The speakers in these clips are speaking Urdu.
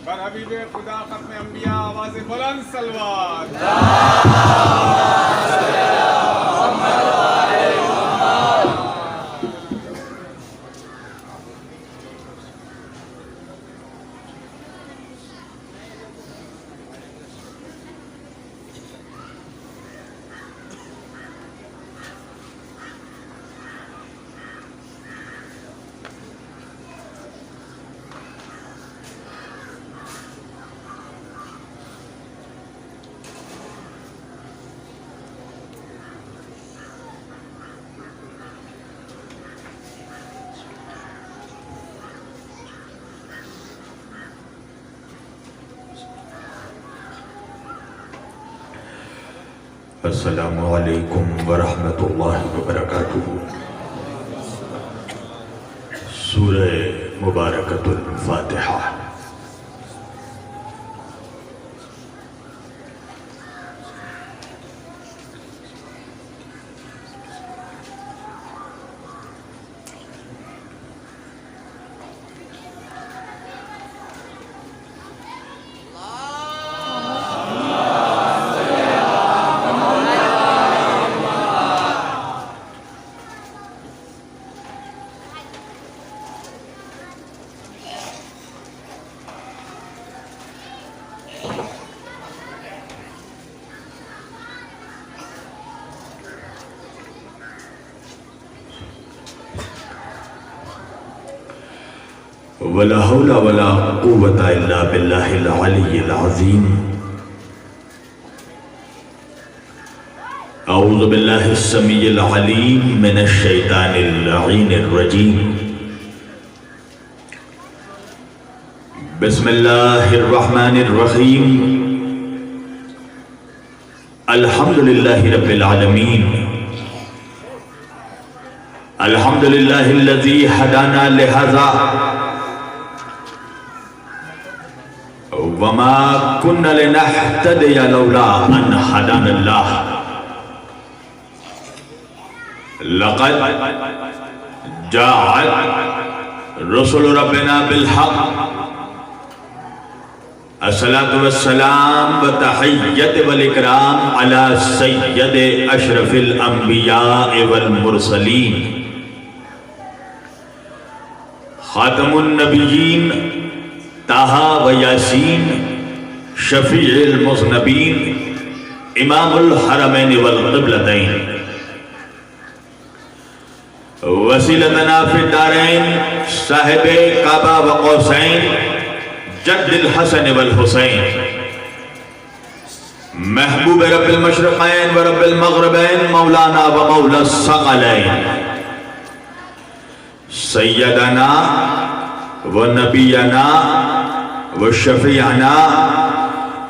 بر حبیب خدا ختم انبیاء آواز بلند سلوات السلام علیکم ورحمۃ اللہ وبرکاتہ۔ سورہ مبارکۃ الفاتحہ۔ ولا حول ولا قوة إلا بالله العلي العظيم۔ أعوذ بالله السميع العليم من الشيطان اللعين الرجيم۔ بسم الله الرحمن الرحيم۔ الحمد لله رب العالمين۔ الحمد لله الذي هدانا لهذا وما كنا لنهتدي لولا أن هدانا الله۔ لقد جاءت رسل ربنا بالحق۔ الصلاة والسلام والتحية والإكرام على سيد أشرف الأنبياء والمرسلين، خاتم النبيين طه و یاسین، شفیع المذنبین، امام الحرمین والقبلتین، وسیلتنا فی الدارین، صاحب کعبہ و قوسین، جد الحسن والحسین، محبوب رب المشرقین و رب المغربین، مولانا و مولا الثقلین، سیدنا و نبینا و شفیعنا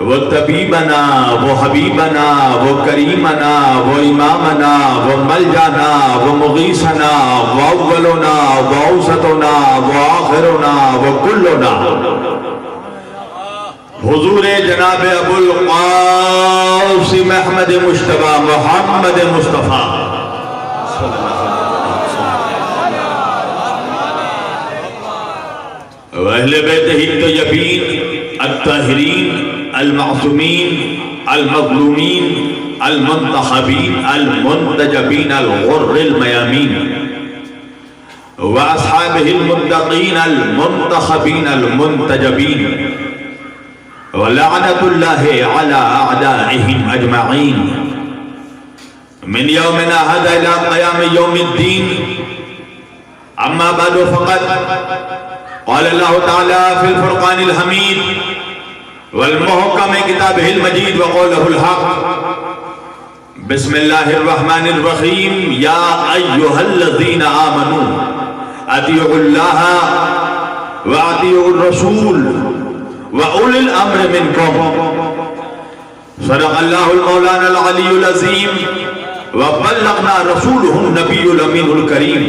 و طبیبنا و حبیبنا و کریمنا و امامنا و ملجانا و مغیثنا و اولنا و اوسطنا و آخرنا و کلنا، حضور جناب ابو القاسم احمد مجتبی محمد مصطفیٰ وأهل بيته الطيبين الطاهرين المعصومين المظلومين المنتخبين المنتجبين الغر الميامين، وأصحابه المتقين المنتخبين المنتجبين، ولعنة الله على أعدائهم أجمعين من يومنا هذا إلى قيام يوم الدين۔ أما بعد فقد قال الله تعالى في الفرقان الحميد والمحكم كتابه المجيد وقوله الحق، بسم الله الرحمن الرحيم، يا أيها الذين آمنوا أطيعوا الله وأطيعوا الرسول وأولي الأمر منكم صدق الله المولانا العلي العظيم وبلغنا رسوله النبي الأمين الكريم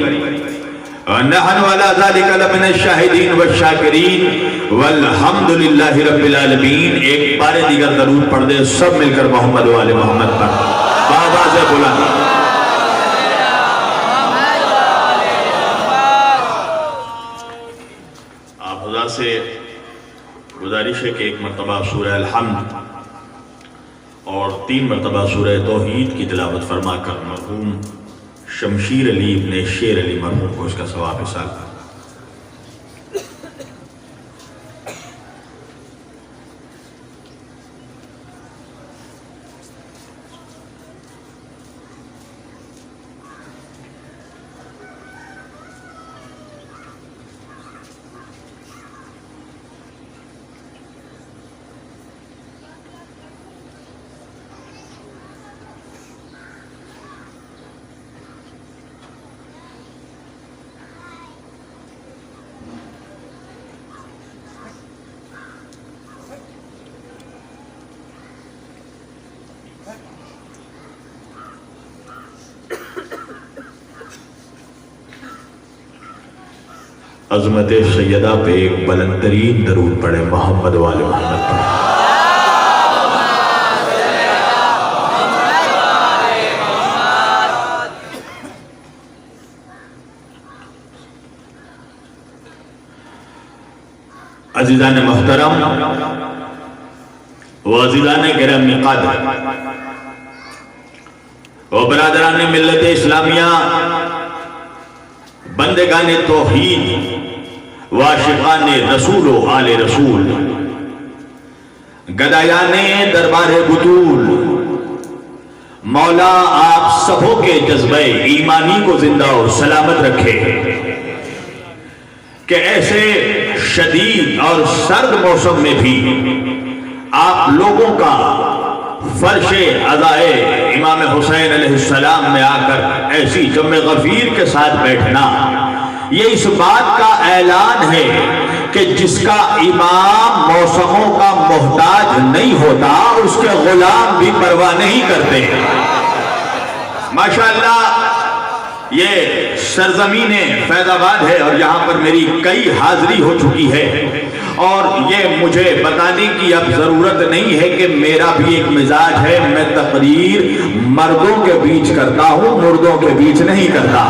ونحن على ذلك لمن الشاهدين والشاكرين والحمد لله رب العالمين. ایک بار دیگر درود پڑھ دے سب مل کر محمد و آل محمد پر آواز بلند. آپ خدا سے گزارش ہے کہ ایک مرتبہ سورہ الحمد اور 3 مرتبہ سورہ توحید کی تلاوت فرما کر مرحوم شمشیر علی ابن شیر علی مرحوم کو اس کا ثواب حاصل. عظمت سیدہ پہ ایک بلند ترین درود پڑھے محمد و آل محمد پر. عزیزان محترم و عزیزان گرامی قدر و برادران ملت اسلامیہ، بندگان توحید و عاشقان رسول و آل رسول، گدایان دربار بطول، مولا آپ سبوں کے جذبہ ایمانی کو زندہ اور سلامت رکھے کہ ایسے شدید اور سرد موسم میں بھی آپ لوگوں کا فرش عزائے امام حسین علیہ السلام میں آ کر ایسی جمع غفیر کے ساتھ بیٹھنا، یہ اس بات کا اعلان ہے کہ جس کا امام موسموں کا محتاج نہیں ہوتا اس کے غلام بھی پرواہ نہیں کرتے. ماشاءاللہ یہ سرزمین فیض آباد ہے اور یہاں پر میری کئی حاضری ہو چکی ہے، اور یہ مجھے بتانے کی اب ضرورت نہیں ہے کہ میرا بھی ایک مزاج ہے، میں تقریر مردوں کے بیچ کرتا ہوں، مردوں کے بیچ نہیں کرتا.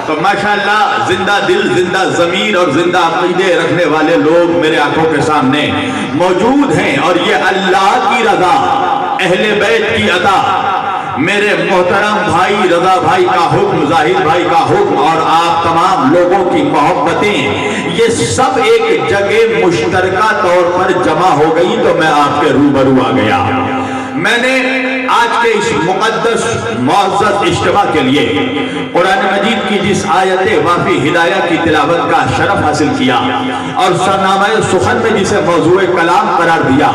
تو ماشاءاللہ زندہ دل، زندہ ضمیر اور زندہ عقیدے رکھنے والے لوگ میرے آنکھوں کے سامنے موجود ہیں، اور یہ اللہ کی رضا، اہل بیت کی عطا، میرے محترم بھائی رضا بھائی کا حکم، ظاہر بھائی کا حکم اور آپ تمام لوگوں کی محبتیں، یہ سب ایک جگہ مشترکہ طور پر جمع ہو گئی تو میں آپ کے روبرو آ گیا. میں نے آج کے اس مقدس معزز اجتماع کے لیے قرآن مجید کی جس آیت وافی ہدایہ کی تلاوت کا شرف حاصل کیا اور سرنامہ سخن میں جسے موضوع کلام قرار دیا،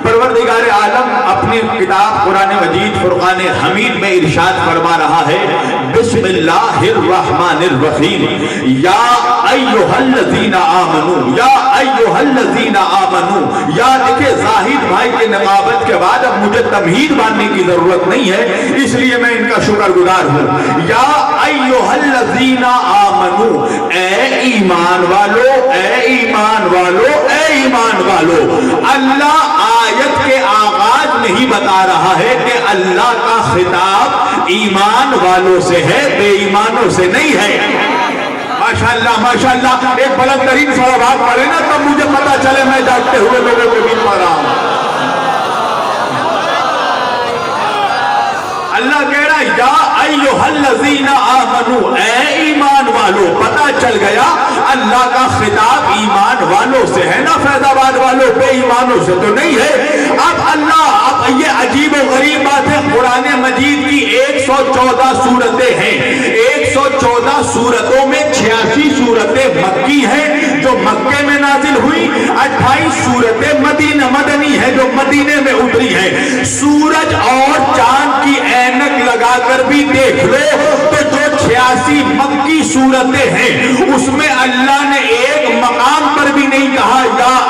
پروردگار عالم اپنی کتاب قرآن مجید فرقان حمید میں ارشاد فرما رہا ہے، بسم اللہ الرحمن الرحیم، یا ایھا الذین آمنوا، یا ایھا الذین آمنوا. یا دیکھیں زاہد بھائی کے نقابت کے بعد اب مجھے تمہید ماننے کی ضرورت نہیں ہے، اس لیے میں ان کا شکر گزار ہوں. یا ایھا الذین آمنوا، اے ایمان والو، اے ایمان والو، اے ایمان والو. اللہ آیت کے آغاز میں ہی بتا رہا ہے کہ اللہ کا خطاب ایمان والوں سے ہے، بے ایمانوں سے نہیں ہے. ماشاءاللہ ماشاءاللہ، ایک بلند ترین صلوات پڑھے نا تب مجھے پتا چلے میں جاگتے ہوئے لوگوں کے بیچ پڑھ رہا ہوں. اللہ کہہ رہا ہے یا ایھا الذین آمنوا، اے ایمان والو. پتا چل گیا اللہ کا خطاب ایمان والوں سے ہے نا، فیض آباد والوں، بے ایمانوں سے تو نہیں ہے. اب اللہ، اب یہ عجیب و غریب بات ہے، قرآن مجید کی 114 صورتیں ہیں، 114 صورتوں میں 86 صورتیں مکی ہیں جو مکے میں نازل ہوئی، 28 صورتیں مدنی ہیں جو مدینے میں اتری ہیں. سورج اور چاند کی اینک لگا کر بھی دیکھ لو تو جو 86 مکی صورتیں ہیں اس میں اللہ نے ایک مقام پر بھی نہیں کہا یا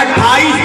28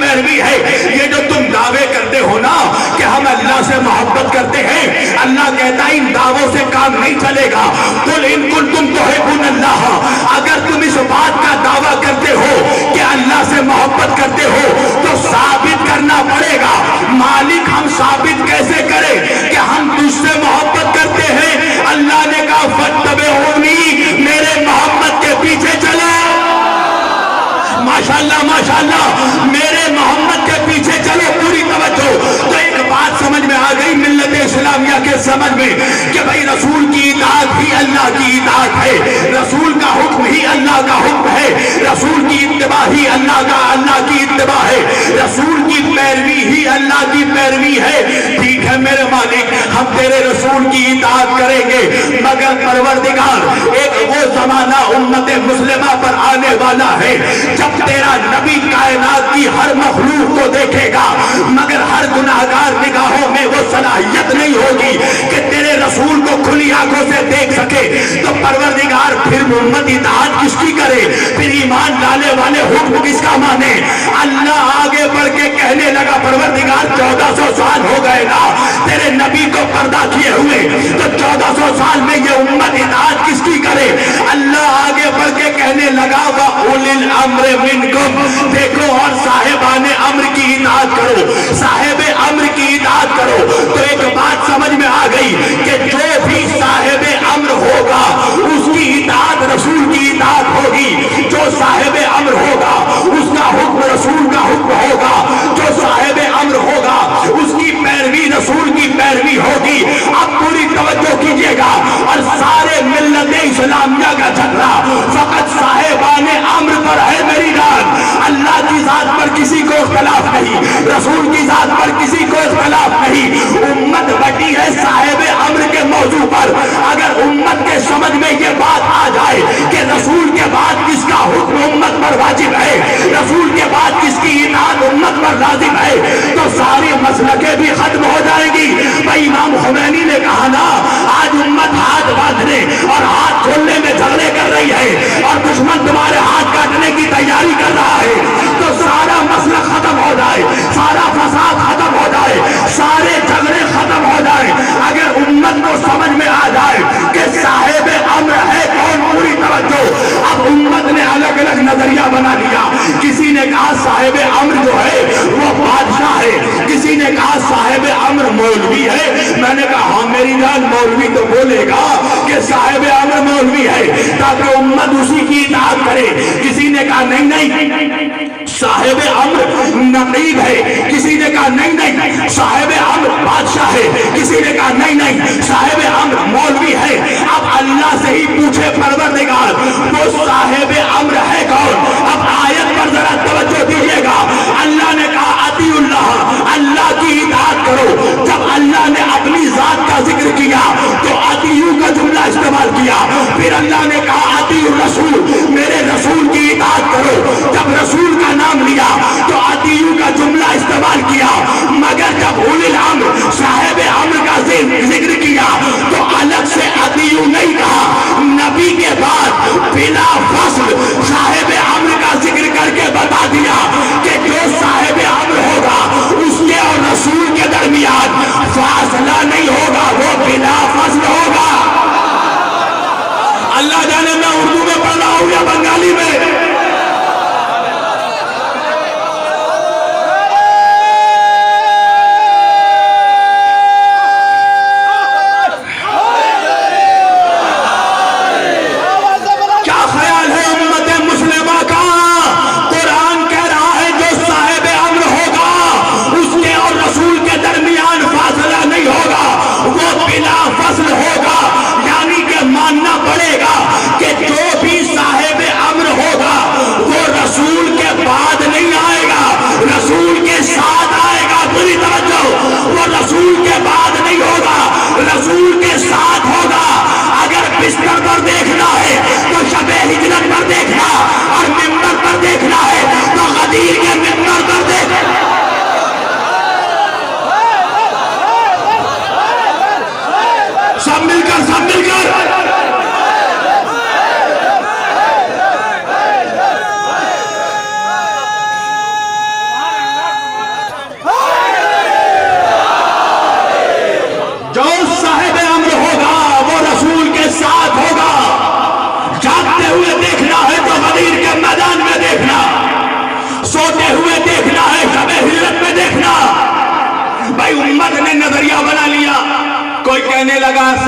پیروی ہے۔ یہ جو تم دعوے کرتے ہو نا کہ ہم اللہ سے محبت کرتے ہیں، اللہ کہتا ہے ان دعووں سے کام نہیں چلے گا۔ قل ان کنتم تحبون اللہ، اگر تم اس بات کا دعویٰ کرتے ہو کہ اللہ سے محبت کرتے ہو تو ثابت کرنا پڑے گا۔ مالک ہم ثابت کیسے کریں کہ ہم تجھ سے محبت کرتے ہیں؟ اللہ نے کہا فاتبعونی، میرے محمد کے پیچھے چلو۔ ماشاءاللہ ماشاءاللہ، میرے محمد کے پیچھے چلو۔ پوری توجہ۔ تو ایک بات سمجھ میں آ گئی ملت اسلامیہ کے سمجھ میں کہ بھائی رسول کی اطاعت ہی اللہ کی اطاعت ہے، رسول کا حکم ہی اللہ کا حکم ہے، رسول کی اتباع ہی اللہ کی اتباع ہے، رسول کی پیروی ہی اللہ کی پیروی ہے۔ ٹھیک ہے میرے مالک، ہم تیرے رسول کی اطاعت کریں گے، مگر پروردگار ایک وہ زمانہ امت مسلمہ پر آنے والا ہے جب تیرا نبی کائنات کی ہر مخلوق کو دیکھے گا، مگر ہر گناہگار نگاہوں میں وہ صلاحیت نہیں ہوگی کہ تیرے رسول کو کھلی آنکھوں سے دیکھ سکے۔ تو پروردگار پھر محمد اطاعت کس کی کرے؟ پھر ایمان لانے والے حکم کس کا مانے؟ اللہ آگے بڑھ کے کہنے لگا پروردگار 1400 سال ہو گئے نا تیرے نبی کو پردہ کیے ہوئے، تو 1400 سال میں یہ امت اطاعت کس کی کرے؟ اللہ آگے بڑھ کے کہنے لگا وَأُولِي الْأَمْرِ مِنْكُمْ، دیکھو اور صاحبان امر کی اطاعت کرو، صاحب امر کی اطاعت کرو۔ تو ایک بات سمجھ میں آ گئی کہ جو بھی صاحب امر ہوگا اس کی اطاعت رسول کی اطاعت ہوگی، جو صاحب امر ہوگا اس کا حکم رسول کا حکم ہوگا، جو صاحب امر ہوگا اس کی پیروی رسول کی پیروی ہوگی۔ اب پوری توجہ کیجیے گا، اور سارے ملت اسلامیہ کا جھگڑا فقط صاحبان امر پر ہے میری جان۔ اللہ کی ذات پر کسی کو اختلاف نہیں، رسول کی ذات پر کسی کو اختلاف نہیں، امت بٹی ہے صاحب امر کے موضوع پر۔ اگر امت کے سمجھ میں یہ بات آ جائے کہ رسول کے بعد کس کا حکم امت پر واجب ہے، رسول کے بعد کس کی اطاعت امت پر لازم ہے، تو ساری مسلکیں بھی ختم ہو جائیں گی۔ بھائی امام خمینی نے کہا نا آج امت ہاتھ باندھنے اور ہاتھ کھولنے میں جھگڑے کر رہی ہے اور دشمن تمہارے ہاتھ کاٹنے کی تیاری کر رہا ہے، تو سارا مسئلہ ختم ہو جائے، سارا فساد ختم ہو جائے، سارے جھگڑے ختم ہو جائے اگر امت کو سمجھ میں آ جائے کہ صاحب امر ہے کون۔ پوری توجہ۔ اب امت نے الگ الگ نظریہ بنا لیا، کسی نے کہا صاحب امر جو ہے وہ بادشاہ ہے، کسی نے کہا صاحب امر مولوی ہے۔ میں نے کہا ہاں میری جان، مولوی تو بولے گا کہ صاحب امر مولوی ہے تاکہ امت اسی کی اطاعت کرے۔ کسی نے کہا نہیں نہیں صاحب امر نقیب ہے، کسی نے کہا نہیں نہیں صاحب امر بادشاہ ہے، کسی نے کہا نہیں نہیں صاحب امر مولوی ہے۔ اب اللہ سے ہی پوچھے پروردگار وہ صاحب امر ہے کون؟ اب آیت پر ذرا توجہ دیجیے گا۔ اللہ نے کہا اطیعوا اللہ، اللہ کی اطاعت کرو۔ جب اللہ نے اپنی ذات کا ذکر کیا تو اطیعوا کا جملہ استعمال کیا، پھر اللہ نے کہا اطیعوا الرسول، میرے رسول کی اطاعت کرو۔ جب رسول کا نام لیا تو اطیعوا کا جملہ استعمال کیا، مگر جب اولی الامر صاحب امر کا ذکر کیا تو الگ سے اطیعوا نہیں کہا، نبی کے بعد بلا فصل صاحب امر کا ذکر کر کے بتا دیا کہ جو صاحب امر ہوگا اس کے اور رسول کے درمیان فاصلہ نہیں ہوگا، وہ بلا فصل ہوگا۔ اللہ جانے میں اردو میں پڑھ رہا ہوں یا بنگالی میں؟ کیا خیال ہے امت مسلمہ کا؟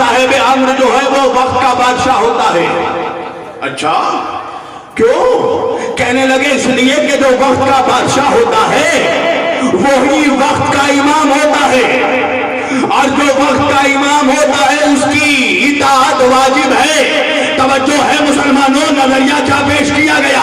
صاحب امر جو ہے وہ وقت کا بادشاہ ہوتا ہے۔ اچھا کیوں؟ کہنے لگے اس لیے کہ جو وقت کا بادشاہ ہوتا ہے وہی وقت کا امام ہوتا ہے، اور جو وقت کا امام ہوتا ہے اس کی اطاعت واجب ہے۔ توجہ ہے مسلمانوں، نظریہ کیا پیش کیا گیا؟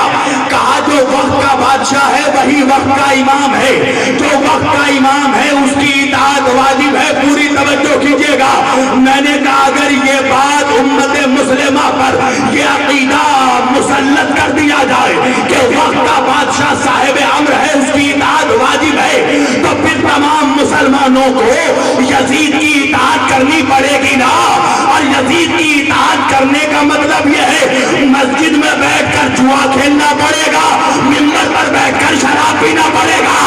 کہا جو وقت کا بادشاہ ہے وہی وقت کا امام ہے، جو وقت کا امام ہے اس کی اطاعت واجب ہے۔ پوری توجہ کیجئے گا، میں نے کہا اگر یہ بات امت مسلمہ پر یہ عقیدہ مسلط کر دیا جائے کہ وقت کا بادشاہ صاحب امر ہے، اس کی اطاعت واجب ہے، تو پھر تمام مسلمانوں کو یزید کی اطاعت کرنی پڑے گی نا۔ اور یزید کی اطاعت کرنے کا مطلب یہ ہے مسجد میں بیٹھ کر جوا کھیلنا پڑے گا، منبر پر بیٹھ کر شراب پینا پڑے گا۔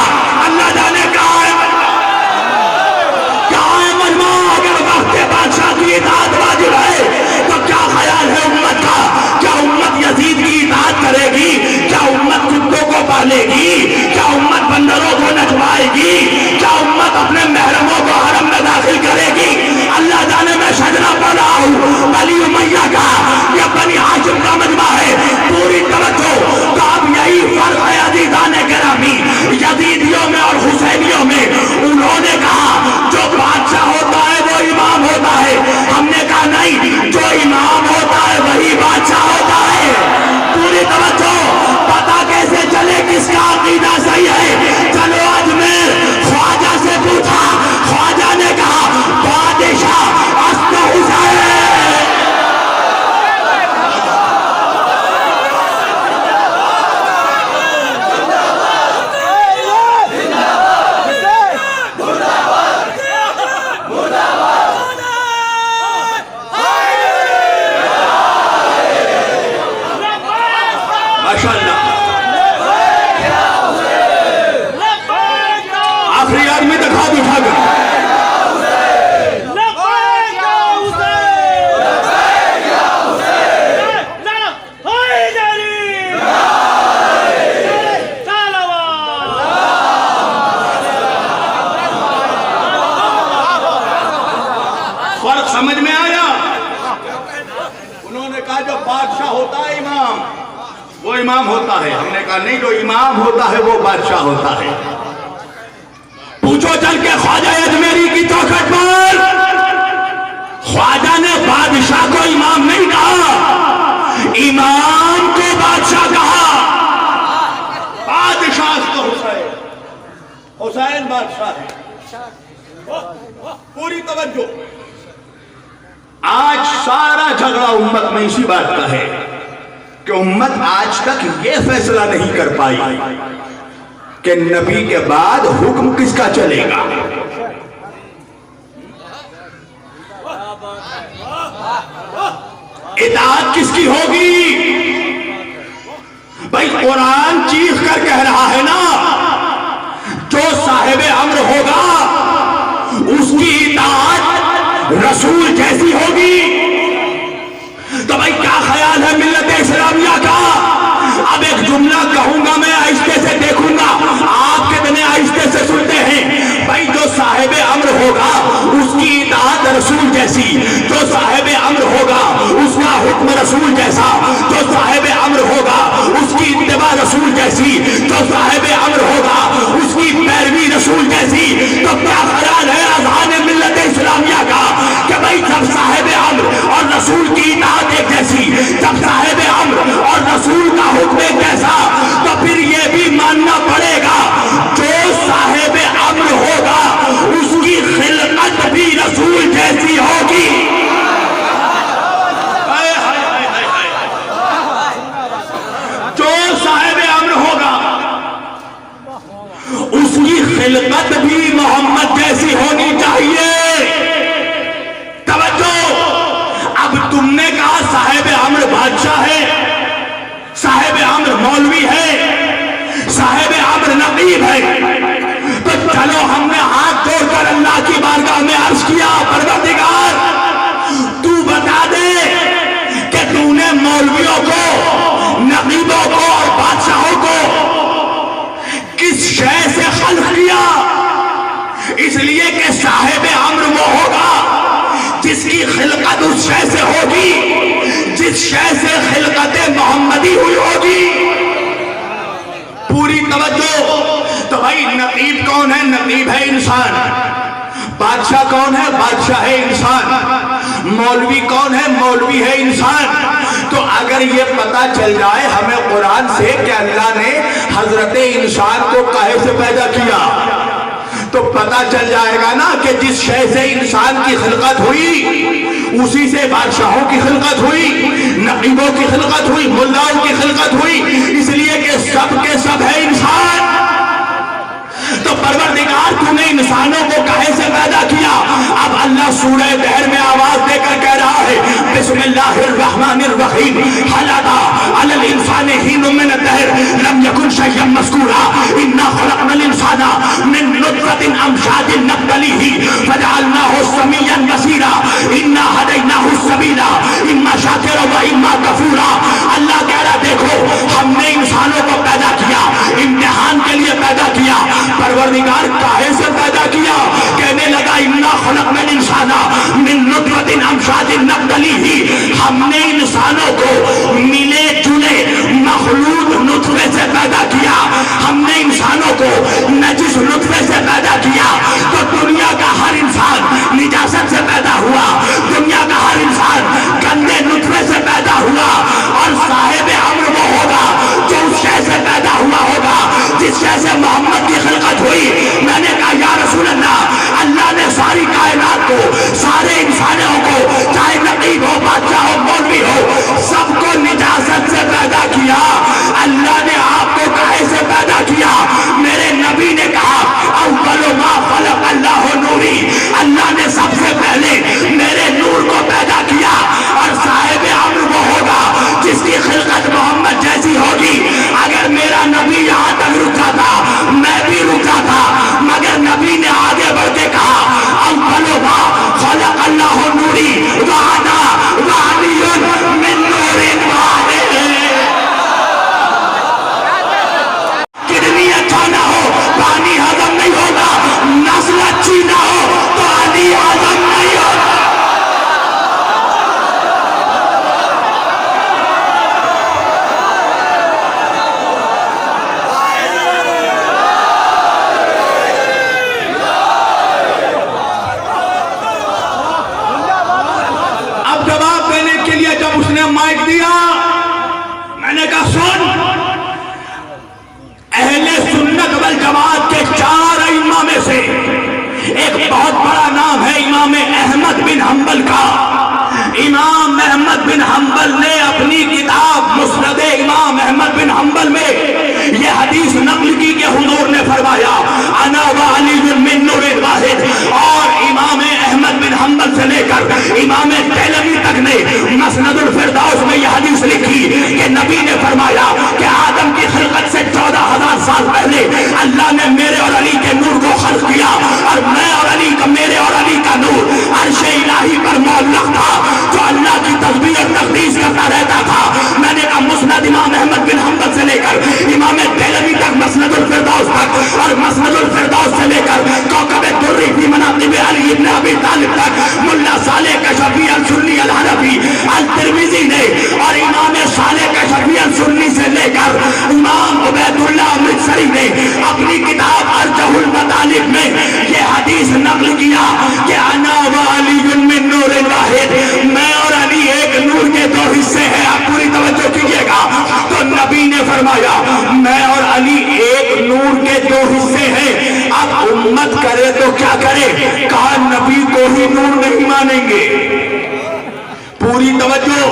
اللہ جانے کہاں ہے مجمع؟ اگر وقت بادشاہ کی اطاعت واجب ہے تو کیا خیال ہے امت کا؟ کیا امت یزید کی اطاعت کرے گی؟ کیا امت کتوں کو پالے گی؟ کیا امت بندروں کو نچوائے گی؟ کیا امت اپنے محرموں کو حرم میں داخل کرے گی؟ اللہ جانے میں شجرہ پڑھ رہا ہوں بنی امیہ کا، یہ بنی ہاشم کا مجمع ہے۔ پوری توجہ، تو اب یہی فرق ہے عزیزان گرامی یزیدیوں میں اور حسینیوں میں۔ انہوں نے کہا جو بادشاہ ہوتا ہے وہ امام ہوتا ہے، ہم نے کہا نہیں، جو امام ہوتا ہے وہی بادشاہ ہوتا ہے۔ پوری توجہ، پتہ کیسے چلے کس کا عقیدہ صحیح ہے؟ چلو اجمیر خواجہ سے پوچھا، خواجہ نے کہا بادشاہ حسن حسین۔ آخری آدمی دکھا دو اٹھا کر۔ فرق سمجھ میں آیا؟ انہوں نے کہا جو بادشاہ ہوتا ہے امام وہ امام ہوتا ہے، ہم نے کہا نہیں، جو امام ہوتا ہے وہ بادشاہ ہوتا ہے۔ پوچھو چل کے خواجہ اجمیری کی چوکھٹ پر، خواجہ نے بادشاہ کو امام نہیں کہا، امام کو بادشاہ کہا۔ بادشاہ تو حسین، حسین بادشاہ ہے۔ پوری توجہ، آج سارا جھگڑا امت میں اسی بات کا ہے کہ امت آج تک یہ فیصلہ نہیں کر پائی کہ نبی کے بعد حکم کس کا چلے گا۔ اطاعت کس کی ہوگی؟ بھائی قرآن چیخ کر کہہ رہا ہے نا، جو صاحب امر ہوگا اس کی اطاعت رسول جیسی ہوگی۔ تو بھائی کیا خیال ہے ملت اسلامیہ کا؟ اب ایک جملہ کہوں گا میں، آہستہ سے دیکھوں گا آپ کتنے آہستہ سے سنتے ہیں۔ بھائی جو صاحب امر ہوگا اس کی اطاعت رسول جیسی، جو صاحب امر ہوگا اس کا حکم رسول جیسا، جو صاحب امر ہوگا اس کی اتباع رسول جیسی، جو صاحب امر ہوگا اس کی پیروی رسول جیسی۔ تو کیا خیال ہے اذہان ملت اسلامیہ کا کہ بھائی جب صاحب امر اور رسول کی اطاعت ایک جیسی، جب صاحب امر اور رسول کا حکم ایک جیسا، تو پھر یہ بھی ماننا پڑے گا جو صاحب امر ہوگا اس کی خلقت بھی رسول جیسی ہوگی۔ جو صاحب امر ہوگا اس کی خلقت بھی محمد جیسی ہونی چاہیے۔ توجہ، اب تم نے کہا صاحب امر بادشاہ ہے، صاحب امر مولوی ہے، صاحب امر نقیب ہے، تو چلو ہم نے ہاتھ جوڑ کر اللہ کی بارگاہ میں عرض کیا پروردگار تو بتا دے کہ تو نے مولویوں کو، نقیبوں کو اور بادشاہوں کو کس شے سے خلق کیا؟ اس لیے کہ صاحب امر وہ ہوگا جس کی خلقت اس شے سے ہوگی جس شے سے خلقت محمدی ہوئی ہوگی. پوری توجہ. تو بھائی نقیب کون ہے؟ نقیب ہے انسان. بادشاہ کون ہے؟ بادشاہ ہے انسان. مولوی کون ہے؟ مولوی ہے انسان. تو اگر یہ پتا چل جائے ہمیں قرآن سے کہ اللہ نے حضرت انسان کو کاہے سے پیدا کیا، تو پتا چل جائے گا نا کہ جس شے سے انسان کی خلقت ہوئی اسی سے بادشاہوں کی خلقت ہوئی، نقیبوں کی خلقت ہوئی، ملاؤں کی خلقت ہوئی، اس لیے کہ سب کے سب ہے انسان. تو پروردگار تو نے انسانوں کو کاہے سے پیدا کیا؟ اب اللہ سورہ دہر میں آواز دے کر کہہ رہا ہے بسم اللہ الرحمن الرحیم هل اتى على الانسان حين من الدهر لم يكن شيئا مذكورا انا خلقنا الانسان من نطفة امشاج نبتليه فجعلناه سميعا بصيرا انا هديناه السبيل اما شاكرا واما كفورا. اللہ کہہ رہا دیکھو ہم نے انسانوں کو پیدا کیا، امتحان کے لیے پیدا کیا. پروردگار کاہے سے پیدا کیا؟ کہنے لگا انا خلقنا الانسان من نطفة امشاج نبتليه، ہم نے انسانوں کو ملے جلے مخلوط نطفے سے پیدا کیا، ہم نے انسانوں کو نجس نطفے سے پیدا کیا. تو دنیا کا ہر انسان نجاست سے پیدا ہوا، دنیا کا ہر انسان گندے نطفے سے پیدا ہوا، اور صاحب امر وہ ہوگا جو اس شے سے پیدا ہوا ہوگا جس شے سے محمد کی خلقت ہوئی. میں نے کہا یا رسول اللہ، اللہ نے ساری کائنات کو، سارے انسانوں کو، چاہے نقیب ہو، بادشاہ ہو، مولوی ہو، سب کو نجاست سے پیدا کیا. اللہ نے آپ کو کاہے سے پیدا کیا؟ میرے نبی نے کہا اول ما خلق اللہ نوری، اللہ نے سب سے پہلے میرے نور کو پیدا کیا. اور صاحب امر وہ ہوگا جس کی خلقت محمد جیسی ہوگی. اگر میرا نبی یہاں تک رکا تھا میں بھی رکا تھا، مگر نبی نے آگے بڑھ کے کہا اول ما خلق اللہ نوری وانا وعلی من نور واحد. کتنی اچھا نہ ہو پانی ہضم نہیں ہوگا، نسل اچھی نہ ہو تو علی ہضم نہیں ہوگا. مائک دیا، میں نے کہا سن، اہل سنت والجماعت کے 4 ائمہ میں سے ایک بہت بڑا نام ہے امام احمد بن حنبل کا. امام احمد بن حنبل نے اپنی کتاب مسند امام احمد بن حنبل میں یہ حدیث نقل کی کہ حضور نے فرمایا انا وعلی من نور واحد. اور امام احمد بن حنبل سے لے کر امام دیلمی تک نے مسند الفردوس میں یہ حدیث لکھی کہ نبی نے فرمایا کہ آدم کی خلقت سے 14,000 سال پہلے اللہ نے میرے اور علی کے نور کو خلق کیا، اور میں اور علی کا، میرے اور علی کا نور عرش الہی پر معلق تھا جو اللہ کی تسبیح اور تقدیس کرتا رہتا تھا. میں نے کہا مسند امام احمد بن حنبل سے لے کر امام دیلمی تک، مسند الفردوس تک، اور مسند الفردوس سے لے کر کوكب الدری فی مناقب علی بن ابی طالب تک، ملا صالح کشفی السنی الحنفی الترمذی نے، اور امام صالح کشفی السنی سے لے کر امام عبید اللہ امرتسری نے اپنی کتاب ارجح المطالب میں یہ حدیث نقل کیا کہ انا وعلی من نور واحد، میں اور علی ایک نور کے 2 حصے ہیں. آپ پوری توجہ کیجئے گا. تو نبی نے فرمایا میں اور علی ایک نور کے 2 حصے ہیں. اب امت کرے تو کیا کرے؟ کہا نبی کو ہی نور نہیں مانیں گے. پوری توجہ.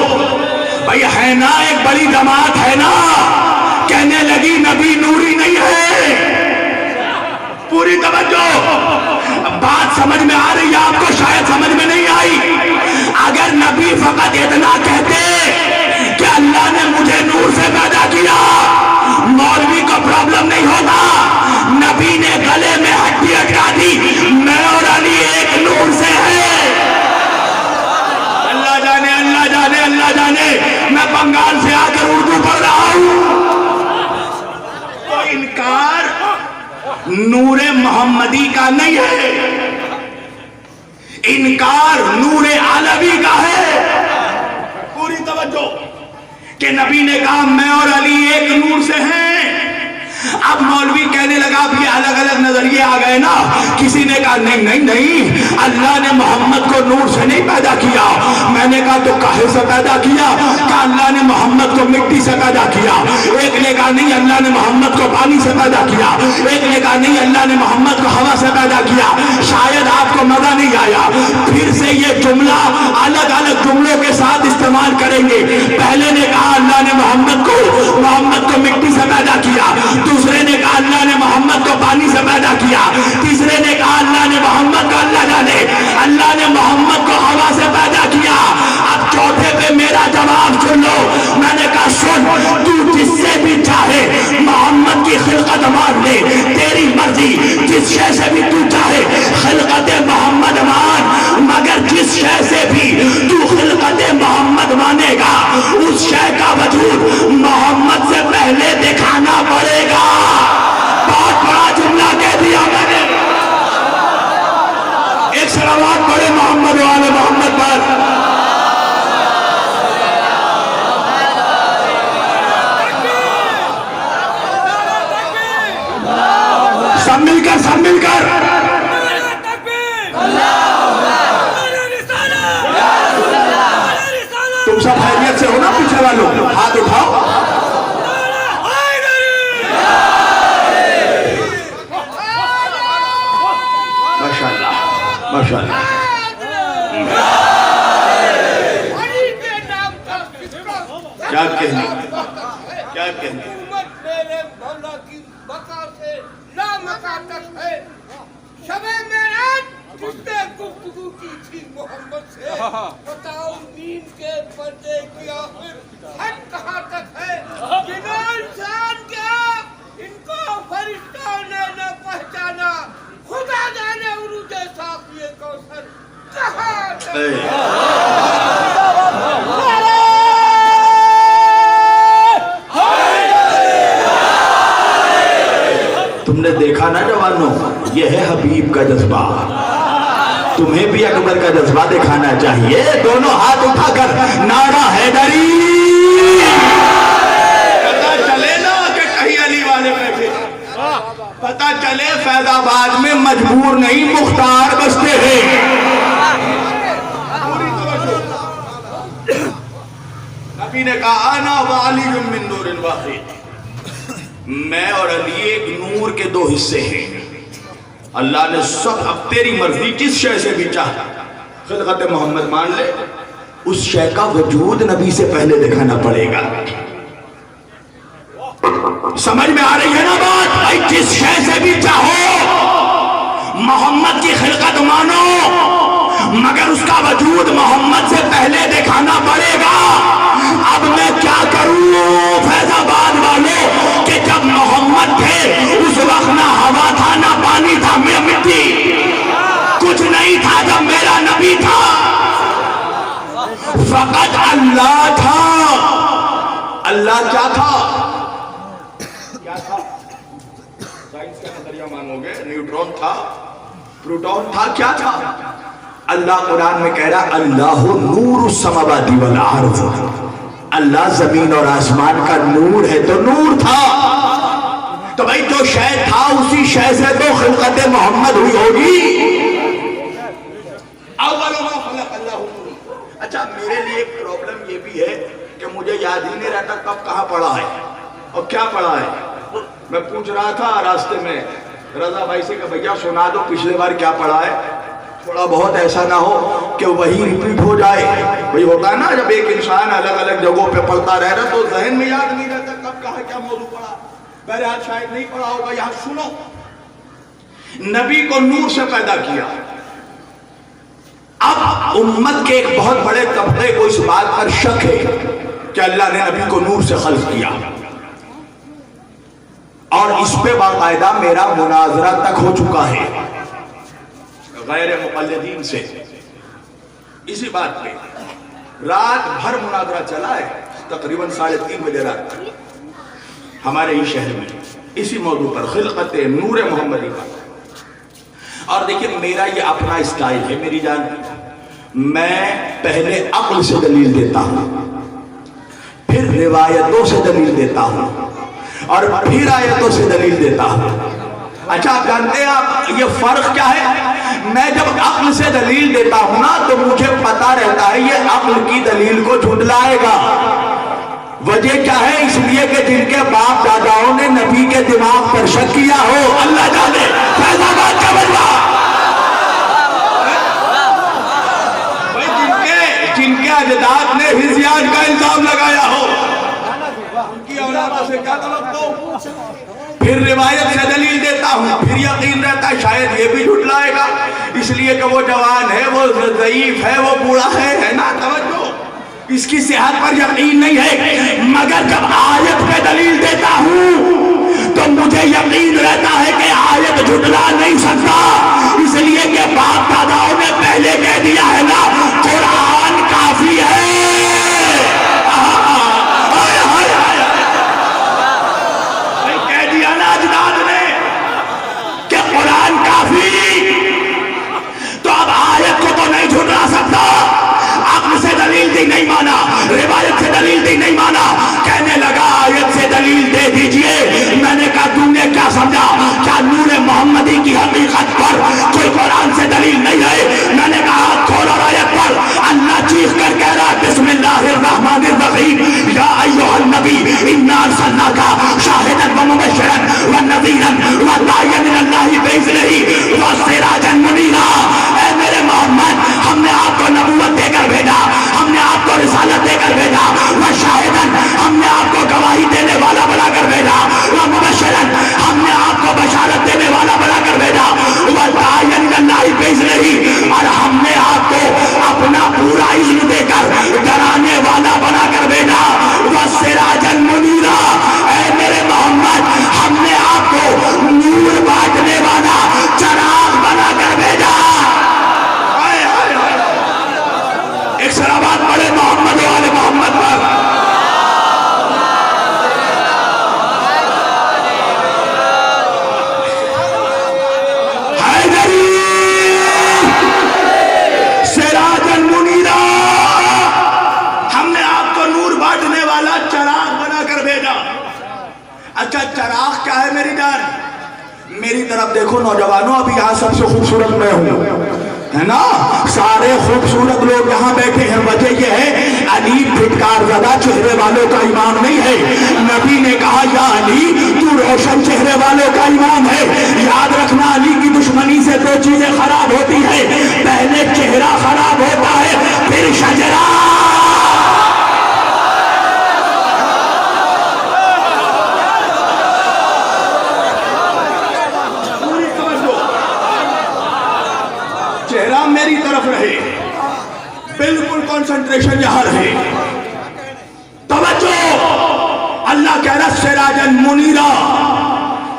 بھائی ہے نا ایک بڑی جماعت ہے نا، کہنے لگی نبی نوری نہیں ہے. پوری توجہ. بات سمجھ میں آ رہی ہے آپ کو؟ شاید سمجھ میں نہیں آئی. اگر نبی فقط اتنا کہتے کہ اللہ نے مجھے نور سے پیدا کیا، مولوی کو پرابلم نہیں ہوتا. نبی نے گلے میں ہڈی اٹکا دی، میں اور علی ایک نور سے ہے. اللہ جانے، اللہ جانے، اللہ جانے. میں بنگال سے آ کر اردو پڑھ رہا ہوں. تو انکار نور محمدی کا نہیں ہے، انکار نور عالمی کا ہے. پوری توجہ کہ نبی نے کہا میں اور علی ایک نور سے ہیں. اب مولوی کہنے لگا اب یہ الگ الگ نظریے آ گئے نا. کسی نے کہا نہیں نہیں نہیں, اللہ نے محمد کو نور سے نہیں پیدا کیا. میں نے کہا تو کاہے سے پیدا کیا؟ کہ اللہ نے محمد کو مٹی سے پیدا کیا. ایک نے کہا نہیں اللہ نے محمد کو پانی سے پیدا کیا. ایک نے کہا نہیں اللہ نے محمد کو ہوا سے پیدا کیا. شاید آپ کو مزہ نہیں آیا, پھر سے یہ جملہ الگ الگ جملوں کے ساتھ استعمال کریں گے. پہلے نے کہا اللہ نے محمد کو مٹی سے پیدا کیا. دوسرے نے کہا اللہ نے محمد کو پانی سے پیدا کیا. تیسرے نے کہا اللہ نے محمد کو اللہ جانے اللہ نے محمد کو ہوا سے پیدا کیا. اب چوتھے پہ میرا جواب سن لو. میں نے کہا سن, تو جس سے بھی چاہے محمد کی خلقت مان لے, تیری مرضی. جس شے سے بھی تو چاہے خلقت محمد مان, مگر جس شے سے بھی تو خلقت محمد مانے گا اس شے کا وجود محمد سے پہلے دکھانا پڑے گا. بہت بڑا جملہ کہہ دیا میں نے. ایک صلوات پڑھے محمد والے محمد پر. سب مل کر تم سب خیریت سے ہو نا؟ پیچھے والوں ہاتھ اٹھاؤ. ماشاءاللہ. کیا کہنے میرے مولا کی بقا سے لامکا تک ہے. شب معراج جس نے گفتگو کی تھی محمد سے, بتاؤ نیند کے پردے کی آخر حد کہاں تک ہے. بنا انسان کیا ان کو فرشتوں نے نہ پہچانا. خدا جانے عروج ساقی کوثر کہاں تک. تم نے دیکھا نا جوانوں, یہ ہے حبیب کا جذبہ. تمہیں بھی اکبر کا جذبہ دکھانا چاہیے. دونوں ہاتھ اٹھا کر نعرہ حیدری. پتہ چلے نا کہ کہیں علی والے بیٹھے, پتہ چلے فیض آباد میں مجبور نہیں مختار بستے ہیں. نبی نے کہا انا وعلی من نور واحد, میں اور علی ایک نور کے دو حصے ہیں. اللہ نے سب, اب تیری مرضی جس شے سے بھی چاہا خلقت محمد مان لے, اس شے کا وجود نبی سے پہلے دکھانا پڑے گا. سمجھ میں آ رہی ہے نا بات؟ بھائی جس شے سے بھی چاہو محمد کی خلقت مانو, مگر اس کا وجود محمد سے پہلے دکھانا پڑے گا. اب میں کیا کروں فیض آباد والوں کہ جب محمد تھے اس وقت نہ ہوا تھا نہ پانی تھا, مٹی کچھ نہیں تھا. جب میرا نبی تھا فقط اللہ تھا. اللہ کیا تھا؟ سائنس کا نظریہ مانو گے, نیوٹرون تھا, پروٹون تھا, کیا تھا؟ اللہ قرآن میں کہہ رہا اللہ نور السماوات والارض, اللہ زمین اور آسمان کا نور ہے. تو نور تھا, تو بھائی جو شے تھا اسی شے سے تو خلقت محمد ہوئی ہوگی. اول ما خلق اللہ نور. اچھا میرے لیے ایک پرابلم یہ بھی ہے کہ مجھے یاد ہی نہیں رہتا کب کہاں پڑھا ہے اور کیا پڑھا ہے. میں پوچھ رہا تھا راستے میں رضا بھائی سے کہ بھیا سنا دو پچھلے بار کیا پڑھا ہے, تھوڑا بہت ایسا نہ ہو کہ وہی ریپیٹ ہو جائے. وہی ہوتا ہے نا جب ایک انسان الگ الگ جگہوں پہ پڑھتا رہ رہا تو ذہن میں یاد نہیں رہتا کب کہاں کیا موضوع پڑھا. بہرحال شاید نہیں پڑھا ہوگا. یہاں سنو, نبی کو نور سے پیدا کیا. اب امت کے ایک بہت بڑے طبقے کو اس بات پر شک ہے کہ اللہ نے نبی کو نور سے خلق کیا, اور اس پہ باقاعدہ میرا مناظرہ تک ہو چکا ہے غیر مقلدین سے. اسی بات پہ رات بھر مناظرہ چلا ہے, تقریباً 3:30 بجے رات ہمارے ہی شہر میں, اسی موضوع پر خلقت نور محمدی کا. اور دیکھیں میرا یہ اپنا اسٹائل ہے میری جان، میں پہلے عقل سے دلیل دیتا ہوں، پھر روایتوں سے دلیل دیتا ہوں، اور پھر آیتوں سے دلیل دیتا ہوں۔ اچھا آپ جانتے ہیں آپ یہ فرق کیا ہے؟ میں جب عقل سے دلیل دیتا ہوں نا تو مجھے پتا رہتا ہے یہ عقل کی دلیل کو جھٹلائے گا۔ وجہ کیا ہے؟ اس لیے کہ جن کے باپ داداؤں نے نبی کے دماغ پر شک کیا ہو، اللہ جانے فیض آباد کا بجوا، جن کے اجداد نے ہزیان کا الزام لگایا ہو، ان کی اولادوں سے کیا توقع ہو؟ پھر روایت سے دلیل دیتا ہوں، پھر یقین رہتا ہے شاید یہ بھی جھٹلائے گا، اس لیے کہ وہ جوان ہے، وہ ضعیف ہے، وہ بوڑھا ہے نا، توجہ اس کی صحت پر یقین نہیں ہے، مگر جب آیت پہ دلیل دیتا ہوں تو مجھے یقین رہتا ہے کہ آیت جھٹلا نہیں سکتا، اس لیے کہ باپ داداؤں نے پہلے کہہ دیا ہے نا قرآن کافی ہے۔ کہہ دیا نا اجداد نے کہ قرآن کافی، تو اب آیت کو تو نہیں جھٹلا سکتا، عقل سے دلیل دی نہیں مانا، روایت سے دلیل دی نہیں مانا، کہنے لگا آیت سے دلیل دے دیجئے۔ میں نے کہا تم نے کیا سمجھا؟ کیا نور محمدی کی حقیقت پر کوئی قرآن سے دلیل نہیں ہے؟ میں نے کہا کھول اور آیت پر اللہ چیخ کر کہہ رہا بسم اللہ الرحمن الرحیم یا ایھا النبی انا ارسلناک شاہدا ومبشرا ونذیرا وداعیا الی اللہ باذنہ وسراجا منیرا۔ اے میرے محمد، ہم نے آپ کو نبوت دے کر بھیجا، ہم نے آپ کو رسالت دے کر بھیجا، وشاہدن ہم نے آپ کو گواہی دینے والا بنا کر بھیجا، ومبشرن ہم نے آپ کو بشارت دینے والا بنا کر بھیجا، وداعیا الی اللہ باذنہ اور ہم نے آپ کو اپنا پورا علم دے کر ڈرانے والا بنا کر بھیجا، وسراجا منیرا۔ اے میرے محمد، ہم نے آپ کو نور بانٹنے والا چراغ بنا کر بھیجا۔ ایک سلامات پڑھے محمد والے محمد پر۔ حیدری سراجا منیرا، ہم نے آپ کو نور بانٹنے والا چراغ بنا کر بھیجا۔ اچھا چراغ کیا ہے میری جان؟ میری طرف دیکھو نوجوانوں، ابھی یہاں سب سے خوبصورت میں ہوں، ہے نا، سارے خوبصورت لوگ یہاں بیٹھے ہیں، وجہ یہ ہے علی پھٹکار زدہ چہرے والوں کا امام نہیں ہے۔ نبی نے کہا یا علی تو روشن چہرے والوں کا امام ہے۔ یاد رکھنا علی کی دشمنی سے دو چیزیں خراب ہوتی ہیں، پہلے چہرہ خراب ہوتا ہے، پھر شجرہ۔ چہرہ میری طرف رہے، بالکل کنسنٹریشن یہاں رہے، توجہ۔ اللہ کہہ رہا سراجا منیرا،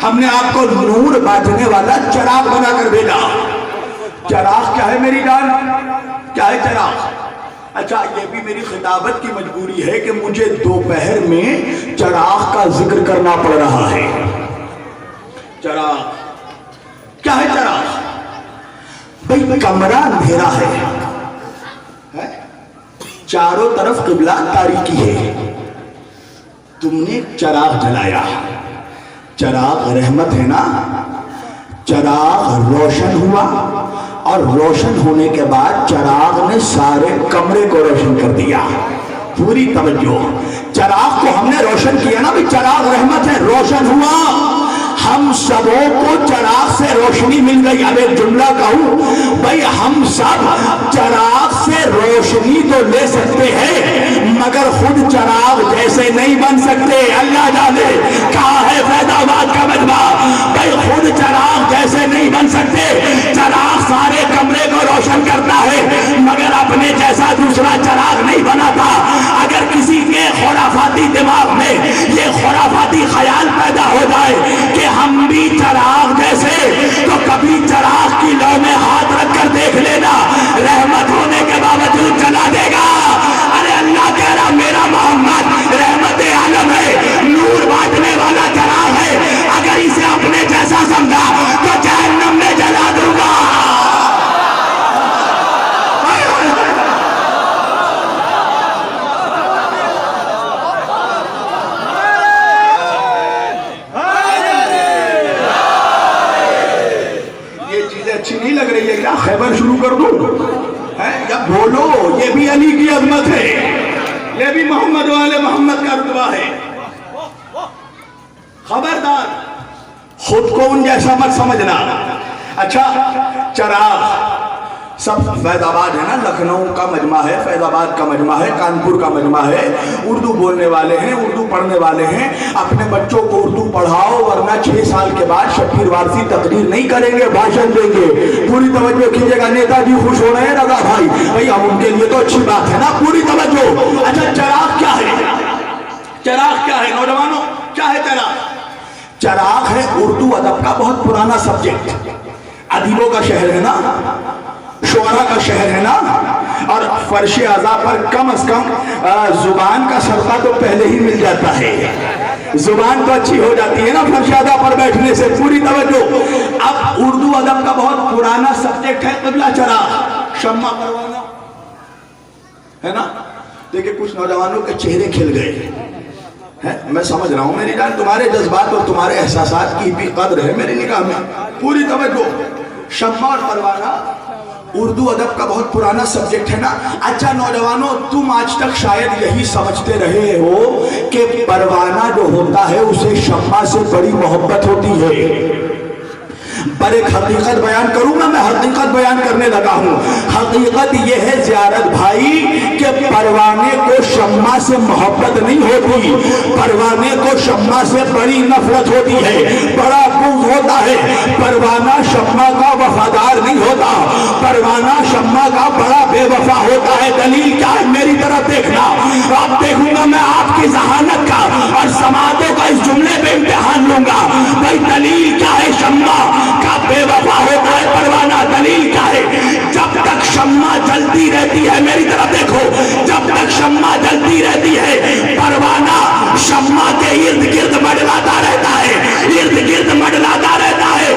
ہم نے آپ کو نور بانٹنے والا چراغ بنا کر بھیجا۔ چراغ کیا ہے میری جان؟ کیا ہے چراغ؟ اچھا یہ بھی میری خطابت کی مجبوری ہے کہ مجھے دوپہر میں چراغ کا ذکر کرنا پڑ رہا ہے۔ چراغ کیا ہے؟ چراغ بھئی کمرہ اندھیرا ہے، چاروں طرف قبلہ تاریکی ہے، تم نے چراغ جلایا، چراغ رحمت ہے نا، چراغ روشن ہوا، اور روشن ہونے کے بعد چراغ نے سارے کمرے کو روشن کر دیا۔ پوری توجہ، چراغ کو ہم نے روشن کیا نا، بھی چراغ رحمت ہے، روشن ہوا، ہم سبوں کو چراغ سے روشنی مل گئی۔ اب ایک جملہ کہوں بھئی، ہم سب چراغ سے روشنی تو لے سکتے ہیں مگر خود چراغ جیسے نہیں بن سکتے۔ اللہ جانے کہاں ہے فیض آباد کا مجمع، بھئی خود چراغ جیسے نہیں بن سکتے۔ چراغ سارے کمرے کو روشن کرتا ہے مگر اپنے جیسا دوسرا چراغ نہیں بناتا۔ اگر کسی کے خرافاتی دماغ میں یہ خرافاتی خیال پیدا ہو جائے کہ ہم بھی چراغ جیسے، تو کبھی چراغ کی لو میں ہاتھ رکھ کر دیکھ لینا، رحمت ہونے کے باوجود جلا دے گا۔ ارے اللہ کہہ رہا میرا محمد رحمت عالم ہے، نور بانٹنے والا چراغ ہے، اگر اسے اپنے جیسا سمجھا تو جہنم میں جلا دوں گا۔ کیا خیبر شروع کر دوں ہے؟ یا بولو، یہ بھی علی کی عظمت ہے، یہ بھی محمد والے محمد کا رتبہ ہے۔ خبردار خود کو ان جیسا مت سمجھنا۔ اچھا چراغ سب فیض آباد ہے نا، لکھنؤ کا مجمع ہے، فیض آباد کا مجمع ہے، کانپور کا مجمع ہے، اردو بولنے والے ہیں، اردو پڑھنے والے ہیں، اپنے بچوں کو اردو پڑھاؤ، ورنہ 6 سال کے بعد شبیر وارثی تقریر نہیں کریں گے، بھاشن دیں گے۔ پوری توجہ کیجیے گا، نیتا جی خوش ہو رہے ہیں رضا بھائی، بھائی اب ان کے لیے تو اچھی بات ہے نا، پوری توجہ۔ اچھا چراغ کیا ہے؟ چراغ کیا ہے نوجوانوں؟ کیا ہے چراغ؟ چراغ ہے اردو ادب کا بہت پرانا سبجیکٹ، ادیبوں کا شہر ہے نا، شعراء کا شہر ہے نا، اور فرش اعضاء پر کم از کم زبان کا صدقہ تو پہلے ہی مل جاتا ہے، زبان تو اچھی ہو جاتی ہے نا فرش اعضاء پر بیٹھنے سے۔ پوری توجہ۔ اب اردو ادب کا بہت پرانا سبجیکٹ ہے قبلہ چراغ، شمع پروانہ ہے نا۔ دیکھیں کچھ نوجوانوں کے چہرے کھل گئے ہیں، میں سمجھ رہا ہوں میری جان، تمہارے جذبات اور تمہارے احساسات کی بھی قدر ہے میری نگاہ میں۔ پوری توجہ۔ شمع اور پروانہ اردو ادب کا بہت پرانا سبجیکٹ ہے نا۔ اچھا نوجوانوں، تم آج تک شاید یہی سمجھتے رہے ہو کہ پروانہ جو ہوتا ہے اسے شمع سے بڑی محبت ہوتی ہے۔ پر ایک حقیقت بیان کروں میں حقیقت بیان کرنے لگا ہوں۔ حقیقت یہ ہے زیارت بھائی کہ پروانے کو شمع سے محبت نہیں ہوتی، پروانے کو شمع سے بڑی نفرت ہوتی ہے، بڑا بغض ہوتا ہے۔ پروانہ شمع کا وفادار نہیں ہوتا، پروانہ شمع کا بڑا بے وفا ہوتا ہے۔ دلیل کیا ہے؟ میری طرف دیکھنا، اب دیکھوں گا میں آپ کی ذہانت کا اور سماعتوں کا اس جملے پہ امتحان لوں گا۔ بھائی دلیل کیا ہے؟ شمع کا بے وفا ہوتا ہے پروانہ، دلیل کیا ہے؟ جب تک شمع جلتی رہتی ہے، میری طرف دیکھو، جب تک شمع جلتی رہتی ہے پروانہ شمع کے ارد گرد منڈلاتا رہتا ہے، ارد گرد منڈلاتا رہتا ہے،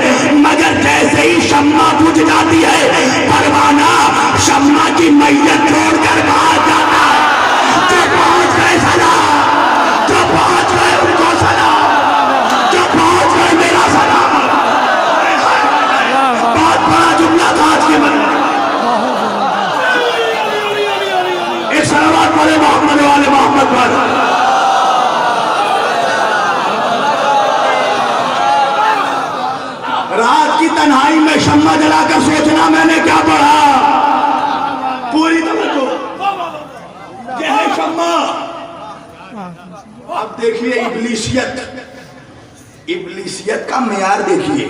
مگر جیسے ہی شمع بجھ جاتی ہے پروانہ شمع کی میت چھوڑ کر بھاگ جاتا ہے۔ جو پہنچ گئے سلام، جو پہنچ گئے ان کو سلام، جو پہنچ گئے میرا سلام۔ بہت بڑا جملہ تھا آج کے بعد۔ ایک صلوات پڑھے محمد والے محمد پر۔ رات کی تنہائی میں شمع جلا کر سوچنا میں نے کیا پڑھا۔ پوری توجہ، یہ ہے شمع۔ اب دیکھیے ابلیسیت کا معیار دیکھیے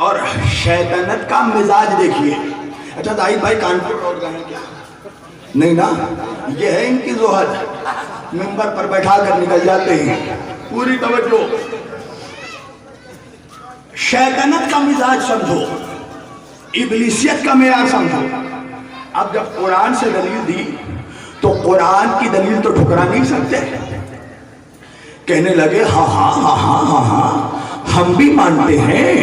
اور شیطنت کا مزاج دیکھیے۔ اچھا زاہد بھائی کانپور روڈ کا ہے کیا؟ نہیں نا، یہ ہے ان کی زہد، ممبر پر بیٹھا کر نکل جاتے ہیں۔ پوری توجہ۔ شیطنت کا مزاج سمجھو، ابلیسیت کا معیار سمجھو۔ اب جب قرآن سے دلیل دی تو قرآن کی دلیل تو ٹھکرا نہیں سکتے، کہنے لگے ہاں ہاں ہاں ہاں ہاں ہاں ہم بھی مانتے ہیں۔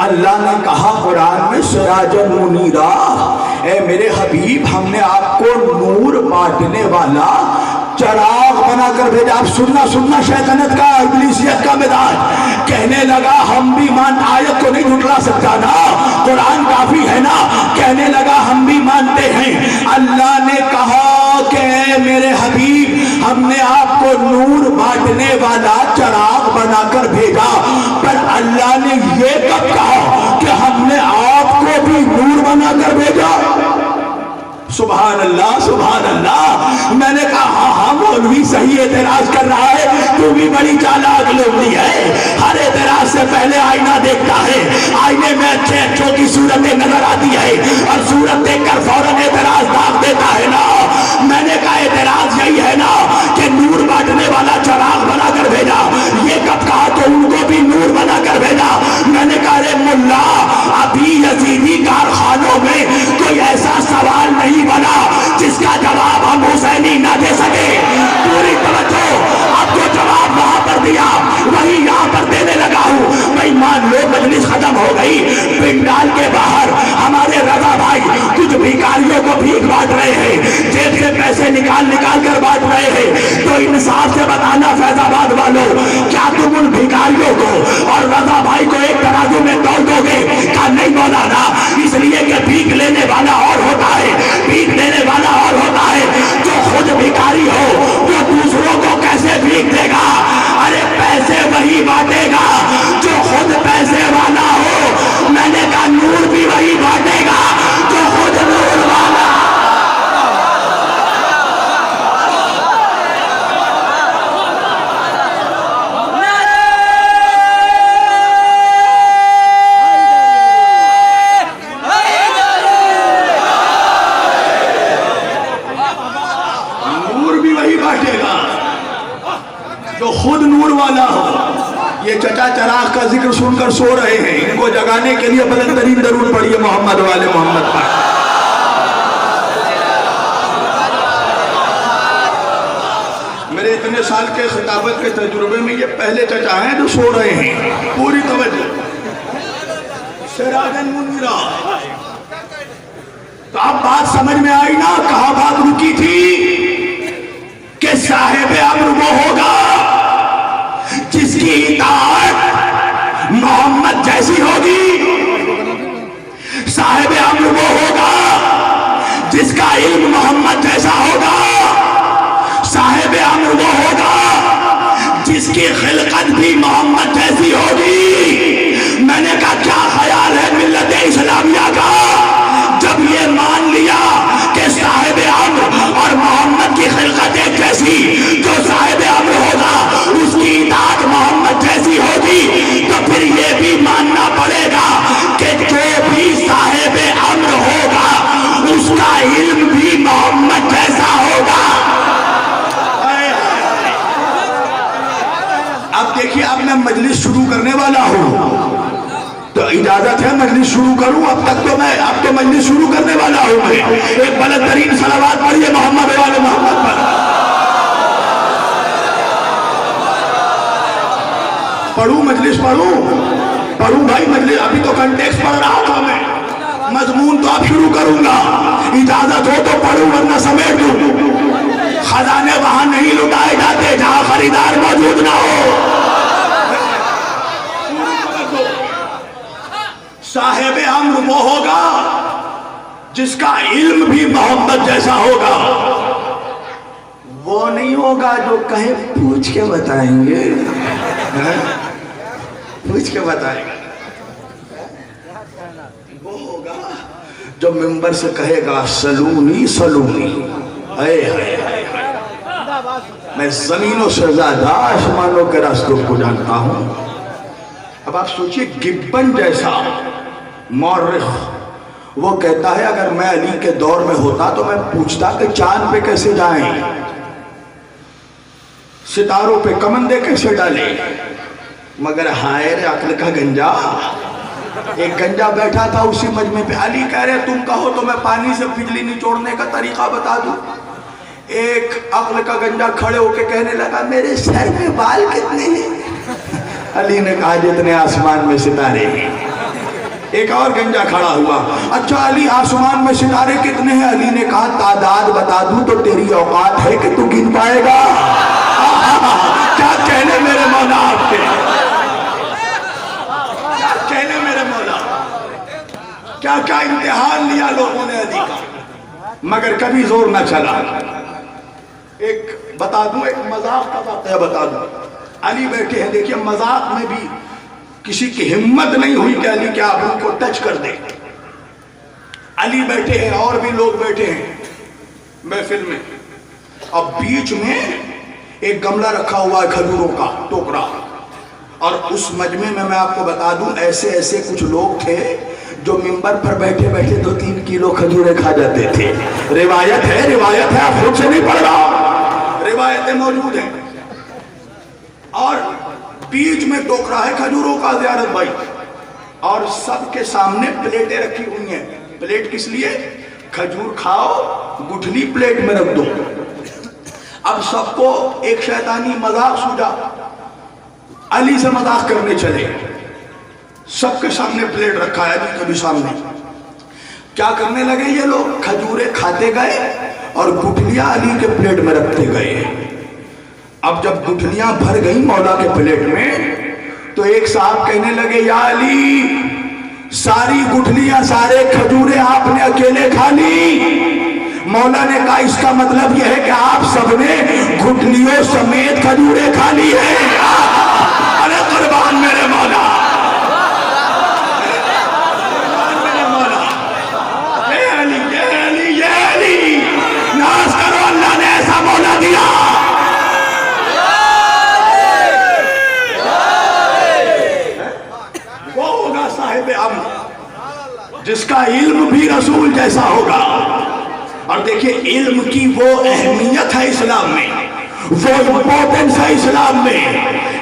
اللہ نے کہا قرآن میں سراجا منیرا، اے میرے حبیب ہم نے آپ کو نور بانٹنے والا چراغ بنا کر بھیجا۔ آپ سننا شیطنت کا ابلیسیت کا مزاج، کہنے لگا ہم بھی آیت کو نہیں جھٹلا سکتا نا، قرآن کافی ہے نا، کہنے لگا ہم بھی مانتے ہیں۔ اللہ نے کہا کہ اے میرے حبیب ہم نے آپ کو نور بانٹنے والا چراغ بنا کر بھیجا، پر اللہ نے یہ کب کہا کہ ہم نے آپ کو بھی نور بنا کر بھیجا؟ سبحان اللہ سبحان اللہ۔ میں نے کہا ہاں ہاں مولوی صحیح اعتراض کر رہا ہے، تو بھی بڑی چالاک لومڑی ہے، ہر اعتراض سے پہلے آئینہ دیکھتا ہے، آئینے میں اچھے اچھوں کی صورتیں نظر آتی ہے اور صورت دیکھ کر فوراً اعتراض داغ دیتا ہے نا۔ میں نے کہا اعتراض یہی ہے نا کہ نور بانٹنے والا چراغ بنا کر بھیجا، یہ کب کہا تو ان کو بھی نور بنا کر بھیجا؟ میں نے کہا رے ملا، ابھی یزیدی کارخانوں میں کوئی ایسا سوال نہیں بنا جس کا جواب ہم حسینی نہ دے سکے۔ پوری توجہ، اب جو جواب وہاں پر دیا وہی یہاں پر دینے لگا ہوں۔ بھائی مان لو مجلس ختم ہو گئی، پنڈال کے باہر ہمارے رضا بھائی کچھ بھیکاریوں کو بھیک بانٹ رہے ہیں، جیب سے پیسے نکال کر بانٹ رہے ہیں، تو انصاف سے بتانا فیض آباد والوں، کیا تم ان بھیکاریوں کو اور رضا بھائی کو ایک ترازو میں تول دو گے؟ کہا نہیں مولانا، فراق کا ذکر سن کر سو رہے ہیں، ان کو جگانے کے لیے بلند ترین درود پڑھیے محمد والے محمد پر۔ میرے اتنے سال کے خطابت کے تجربے میں یہ پہلے چچا ہیں جو سو رہے ہیں، پوری توجہ۔ سراجن منیرا، تو اب بات سمجھ میں آئی نا کہاں بات رکی تھی؟ کہ صاحب امر وہ ہوگا جس کی اطاعت محمد جیسی ہوگی، صاحب امر وہ ہوگا جس کا علم محمد جیسا ہوگا، صاحب امر وہ ہوگا جس کی خلقت بھی محمد جیسی ہوگی۔ میں نے کہا کیا خیال ہے ملت اسلامیہ کا جب یہ مان لیا کہ صاحب امر اور محمد کی خلقت ایک جیسی، جو صاحب امر ہوگا اس کی اطاعت محمد جیسی ہوگی، تو پھر یہ بھی ماننا پڑے گا کہ جو بھی صاحب امر ہوگا اس کا علم بھی محمد جیسا ہوگا۔ اب دیکھیے اب میں مجلس شروع کرنے والا ہوں، تو اجازت ہے مجلس شروع کروں؟ اب تو مجلس شروع کرنے والا ہوں میں۔ ایک بلند ترین صلوات پڑھیے محمد والے محمد پر۔ پڑھوں مجلس پڑھوں بھائی مجلس، ابھی تو کنٹیکس پڑھ رہا تھا میں، مضمون تو اب شروع کروں گا، اجازت ہو تو پڑھوں ورنہ سمیٹ دوں۔ خزانے وہاں نہیں لٹائے جاتے جہاں خریدار موجود نہ ہو۔ صاحب امر وہ ہوگا جس کا علم بھی محمد جیسا ہوگا، وہ نہیں ہوگا جو کہیں پوچھ کے بتائیں گے، پوچھ کے بتائیں گے، وہ ہوگا جو منبر سے کہے گا سلونی سلونی۔ میں زمینوں سے زیادہ آسمانوں کے راستوں کو جانتا ہوں۔ اب آپ سوچئے گبن جیسا مورخ وہ کہتا ہے اگر میں علی کے دور میں ہوتا تو میں پوچھتا کہ چاند پہ کیسے جائیں، ستاروں پہ کمندے کیسے ڈالیں، مگر ہائے رے عقل کا گنجا، ایک گنجا بیٹھا تھا اسی مجمع پہ، علی کہہ رہے تم کہو تو میں پانی سے بجلی نچوڑنے کا طریقہ بتا دوں۔ ایک عقل کا گنجا کھڑے ہو کے کہنے لگا میرے سر میں بال کتنے ہیں؟ علی نے کہا جتنے آسمان میں ستارے ہیں۔ ایک اور گنجا کھڑا ہوا، اچھا علی آسمان میں ستارے کتنے ہیں؟ علی نے کہا تعداد بتا دوں تو تیری اوقات ہے کہ تو گن پائے گا؟ کیا کہنے میرے مولا آپ کے، کیا کہنے میرے مولا، کیا کیا امتحان لیا لوگوں نے علی کا، مگر کبھی زور نہ چلا۔ ایک بتا دوں، ایک مذاق کا واقعہ بتا دوں۔ علی بیٹھے ہیں، دیکھیے مذاق میں بھی کسی کی ہمت نہیں ہوئی کہ علی کیا آپ ان کو ٹچ کر دے۔ علی بیٹھے ہیں اور بھی لوگ بیٹھے ہیں محفل میں، اب بیچ میں ایک گملہ رکھا ہوا ہے کھجوروں کا ٹوکرا، اور اس مجمع میں آپ کو بتا دوں ایسے ایسے کچھ لوگ تھے جو منبر پر بیٹھے بیٹھے 2-3 کلو کھجوریں کھا جاتے تھے۔ روایت ہے، آپ خود سے نہیں پڑھ رہا، روایتیں موجود ہیں۔ اور بیچ میں ٹوکرا ہے کھجوروں کا زیارت بھائی، اور سب کے سامنے پلیٹیں رکھی ہوئی ہیں۔ پلیٹ کس لیے؟ کھجور کھاؤ، گٹھلی پلیٹ میں رکھ دو۔ اب سب کو ایک شیطانی مذاق سوجا، علی سے مذاق کرنے چلے، سب کے سامنے پلیٹ رکھا ہے، علی کے بھی سامنے۔ کیا کرنے لگے یہ لوگ؟ کھجوریں کھاتے گئے اور گٹھلیاں علی کے پلیٹ میں رکھتے گئے۔ اب جب گٹھلیاں بھر گئیں مولا کے پلیٹ میں تو ایک صاحب کہنے لگے یا علی ساری گٹھلیاں سارے کھجوریں آپ نے اکیلے کھا لی؟ مولا نے کہا اس کا مطلب یہ ہے کہ آپ سب نے گٹھلیوں سمیت کھجوریں کھا لی ہیں۔ ارے قربان میرے مولا، ناز کرو اللہ نے ایسا مولا دیا۔ وہ ہوگا صاحب امر جس کا علم بھی رسول جیسا ہوگا۔ اور دیکھیے علم کی وہ اہمیت ہے اسلام میں، وہ امپورٹنس ہے اسلام میں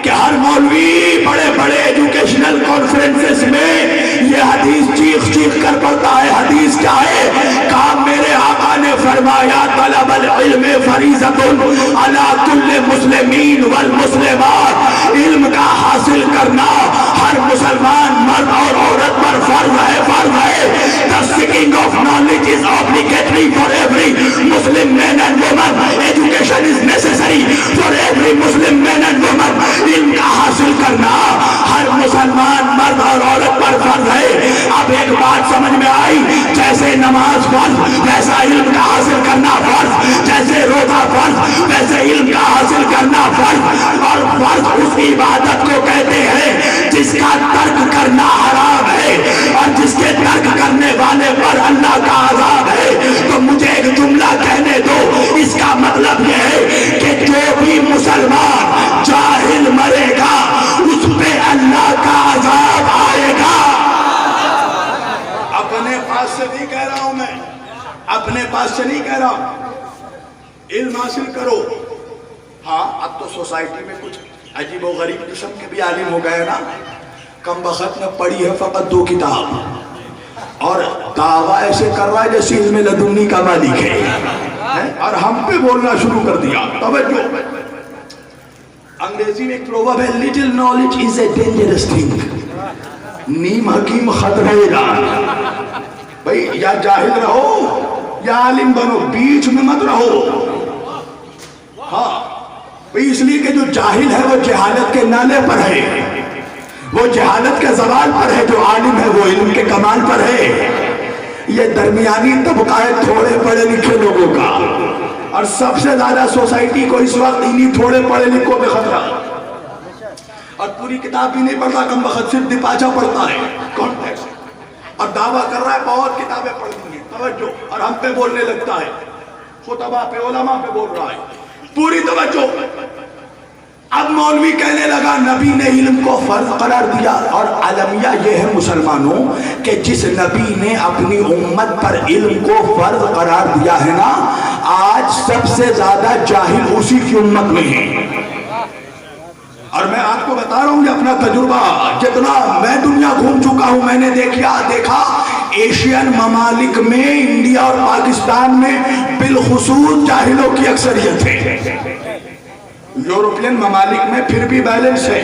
کہ ہر مولوی بڑے بڑے ایجوکیشنل کانفرنسز میں یہ حدیث چیخ چیخ کر پڑھتا ہے. حدیث کیا ہے؟ کہا میرے آقا نے فرمایا طلب العلم فریضۃ علی کل مسلمین والمسلمات. علم کا حاصل کرنا ہر مسلمان مرد اور عورت پر فرض ہے، فرض ہے. The seeking of knowledge is obligatory for every Muslim man and woman. Education is necessary for every Muslim man and woman. علم کا حاصل کرنا ہر مسلمان مرد اور عورت پر فرض ہے. اب ایک بات سمجھ میں آئی، جیسے نماز فرض ویسا علم کا حاصل کرنا فرض، جیسے روزہ فرض ویسے علم کا حاصل کرنا فرض. اور فرض اس عبادت کو کہتے ہیں جس کا ترک کرنا حرام ہے اور جس کے ترک کرنے والے پر اللہ کا عذاب ہے. تو مجھے ایک جملہ کہنے دو، اس کا مطلب یہ ہے کہ جو بھی مسلمان جاہل مرے گا اس پہ اللہ کا عذاب آئے گا. اپنے پاس سے نہیں کہہ رہا ہوں، میں اپنے پاس سے نہیں کہہ رہا ہوں. علم حاصل کرو. ہاں اب تو سوسائٹی میں کچھ عجیب و غریب قسم کے بھی عالم ہو گئے نا. کم بخت نے پڑھی ہے فقط 2 کتاب اور دعویٰ ایسے کر رہا ہے جیسے علم لدنی کا مالک ہے، اور ہم پہ بولنا شروع کر دیا. توجہ، انگریزی میں ایک پروورب ہے little knowledge is a dangerous thing. نیم حکیم خطرے جان. بھئی یا جاہل رہو یا عالم بنو، بیچ میں مت رہو. ہاں بھئی اس لیے کہ جو جاہل ہے وہ جہالت کے نالے پر ہے، وہ جہالت کے زوال پر ہے. جو عالم ہے وہ علم کے کمال پر ہے. یہ درمیانی طبقہ ہے تھوڑے پڑھے لکھے لوگوں کا، اور سب سے زیادہ سوسائٹی کو اس وقت انہی تھوڑے پڑھے لکھوں پہ خطرہ. اور پوری کتاب بھی نہیں پڑھتا، کم بخت صرف دپاچہ پڑھتا ہے کانٹیکسٹ، اور دعویٰ کر رہا ہے بہت کتابیں پڑھ لی ہیں. توجہ، اور ہم پہ بولنے لگتا ہے، خطبہ پہ علماء پہ بول رہا ہے. پوری توجہ. اب مولوی کہنے لگا نبی نے علم کو فرض قرار دیا. اور المیہ یہ ہے مسلمانوں کہ جس نبی نے اپنی امت پر علم کو فرض قرار دیا ہے نا، آج سب سے زیادہ جاہل اسی کی امت میں ہیں. اور میں آپ کو بتا رہا ہوں یہ اپنا تجربہ، جتنا میں دنیا گھوم چکا ہوں میں نے دیکھا ایشین ممالک میں، انڈیا اور پاکستان میں بالخصوص جاہلوں کی اکثریت ہے. یورپین ممالک میں پھر بھی بیلنس ہے.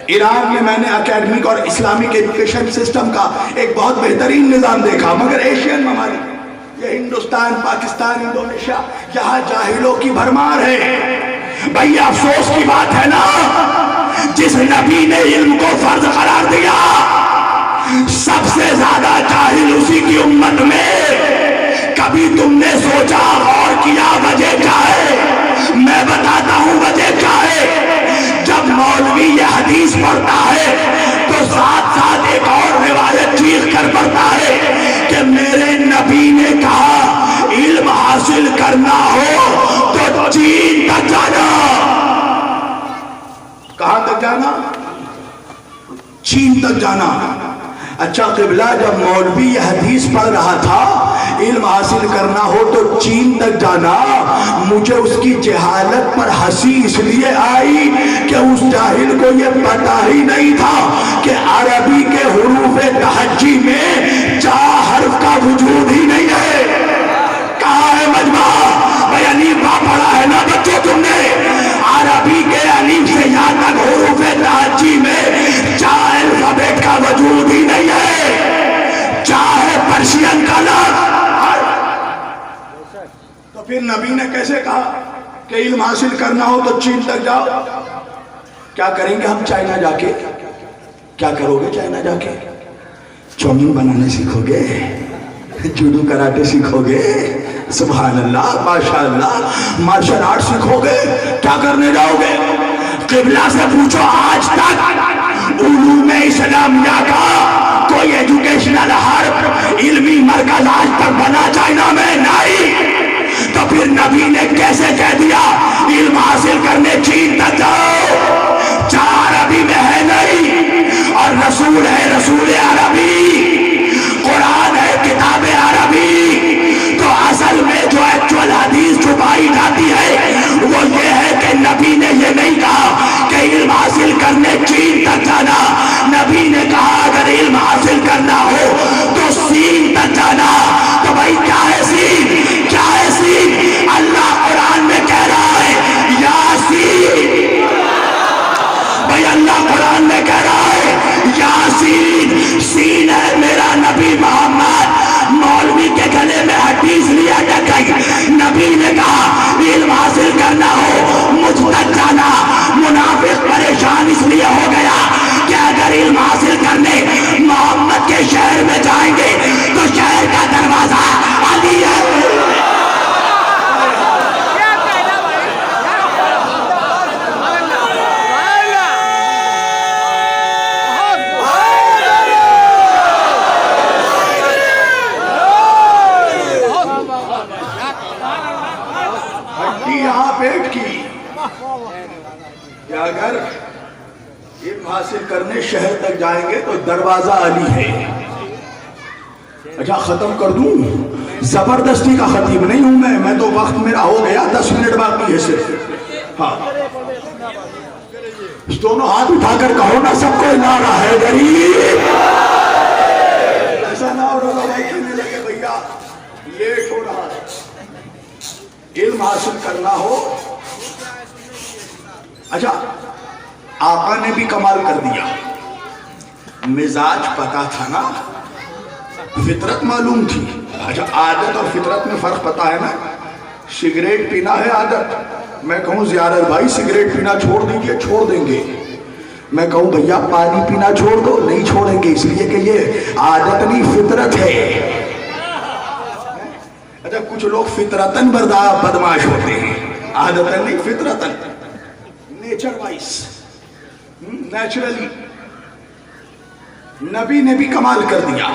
ایران میں نے اکیڈمک اور اسلامک ایجوکیشن سسٹم کا ایک بہت بہترین نظام دیکھا، مگر ایشین ممالک، یہ ہندوستان، پاکستان، انڈونیشیا، یہاں جاہلوں کی بھرمار ہے. بھئی افسوس کی بات ہے نا، جس نبی نے علم کو فرض قرار دیا سب سے زیادہ جاہل اسی کی امت میں. کبھی تم نے سوچا اور کیا وجہ کیا ہے؟ میں بتاتا ہوں وجہ کیا ہے. جب مولوی یہ حدیث پڑھتا ہے تو ساتھ ساتھ ایک اور روایت چیخ کر پڑھتا ہے کہ میرے نبی نے کہا علم حاصل کرنا ہو تو چین تک جانا. کہاں تک جانا؟ چین تک جانا. اچھا قبلہ، جب مولوی یہ حدیث پڑھ رہا تھا علم حاصل کرنا ہو تو چین تک جانا، مجھے اس کی جہالت پر ہنسی اس لیے آئی کہ اس جاہل کو یہ پتہ ہی نہیں تھا کہ عربی کے حروف تہجی میں 4 حرف کا وجود ہی نہیں ہے. کہاں ہے مجمع؟ بھئی الف با پڑھا ہے نا بچوں تم نے؟ عربی کے الف سے یا تک حروف تہجی میں 4 الفابیٹ کا وجود ہی نہیں ہے، چاہے پرشین کا لفظ. تو پھر نبی نے کیسے کہا کہ علم حاصل کرنا ہو تو چین تک جاؤ؟ کیا کریں گے ہم چائنا جا کے؟ کیا کرو گے چائنا جا کے؟ چومین بنانے سیکھو گے، جوڈو کراٹے سیکھو گے، سبحان اللہ، ماشاءاللہ، مارشل آرٹ سیکھو گے. کیا کرنے جاؤ گے؟ قبلہ سے پوچھو آج تک علوم اسلامیہ کا کوئی ایجوکیشنل ہب، علمی مرکز آج تک بنا چائنا میں؟ نہیں. تو پھر نبی نے کیسے کہہ دیا علم حاصل کرنے چین تک جاؤ؟ 4 عربی میں ہے نہیں، اور رسول ہے رسول عربی، قرآن ہے کتاب عربی. تو اصل میں جو ایکچوئل حدیث چھپائی جاتی ہے وہ یہ ہے کہ نبی نے یہ نہیں کہا کہ علم حاصل کرنے چین تک جانا. نبی نے کہا اگر علم حاصل کرنا ہو تو سین تک جانا. تو بھائی کیا ہے سین؟ کیا ہے سین؟ اللہ قرآن میں کہہ رہا ہے یاسین. بھائی اللہ قرآن میں کہہ رہا ہے یاسین. سین ہے میرا نبی محمد. مولوی کے گلے میں حدیث لیا گئی. نبی نے کہا علم حاصل کرنا ہو مجھ تک جانا. منافق پریشان اس لیے ہو گیا کہ اگر علم حاصل کرنے محمد کے شہر میں جائیں گے تو شہر کا دروازہ علی ہے. اگر علم حاصل کرنے شہر تک جائیں گے تو دروازہ علی ہے. اچھا ختم کر دوں. زبردستی کا خطیب نہیں ہوں میں تو وقت میرا ہو گیا. 10 منٹ باقی ہے صرف. ہاں دونوں ہاتھ اٹھا کر کہو نا سب کو نعرہ حیدری. ایسا نہ ہو رہا بھائی کہنے لگے بھیا لیٹ ہو رہا ہے. علم حاصل کرنا ہو. اچھا آقا نے بھی کمال کر دیا. مزاج پتا تھا نا, فطرت معلوم تھی. اچھا عادت اور فطرت میں فرق پتا ہے نا. سگریٹ پینا ہے عادت. میں کہوں زیارت بھائی سگریٹ پینا چھوڑ دیجئے, چھوڑ دیں گے. میں کہوں بھیا پانی پینا چھوڑ دو, نہیں چھوڑیں گے, اس لیے کہ یہ عادت نہیں فطرت ہے. اچھا کچھ لوگ فطرتاً بدماش ہوتے ہیں, عادتاً نہیں فطرتاً, نیچر وائز, نیچرلی. نبی نے بھی کمال کر دیا.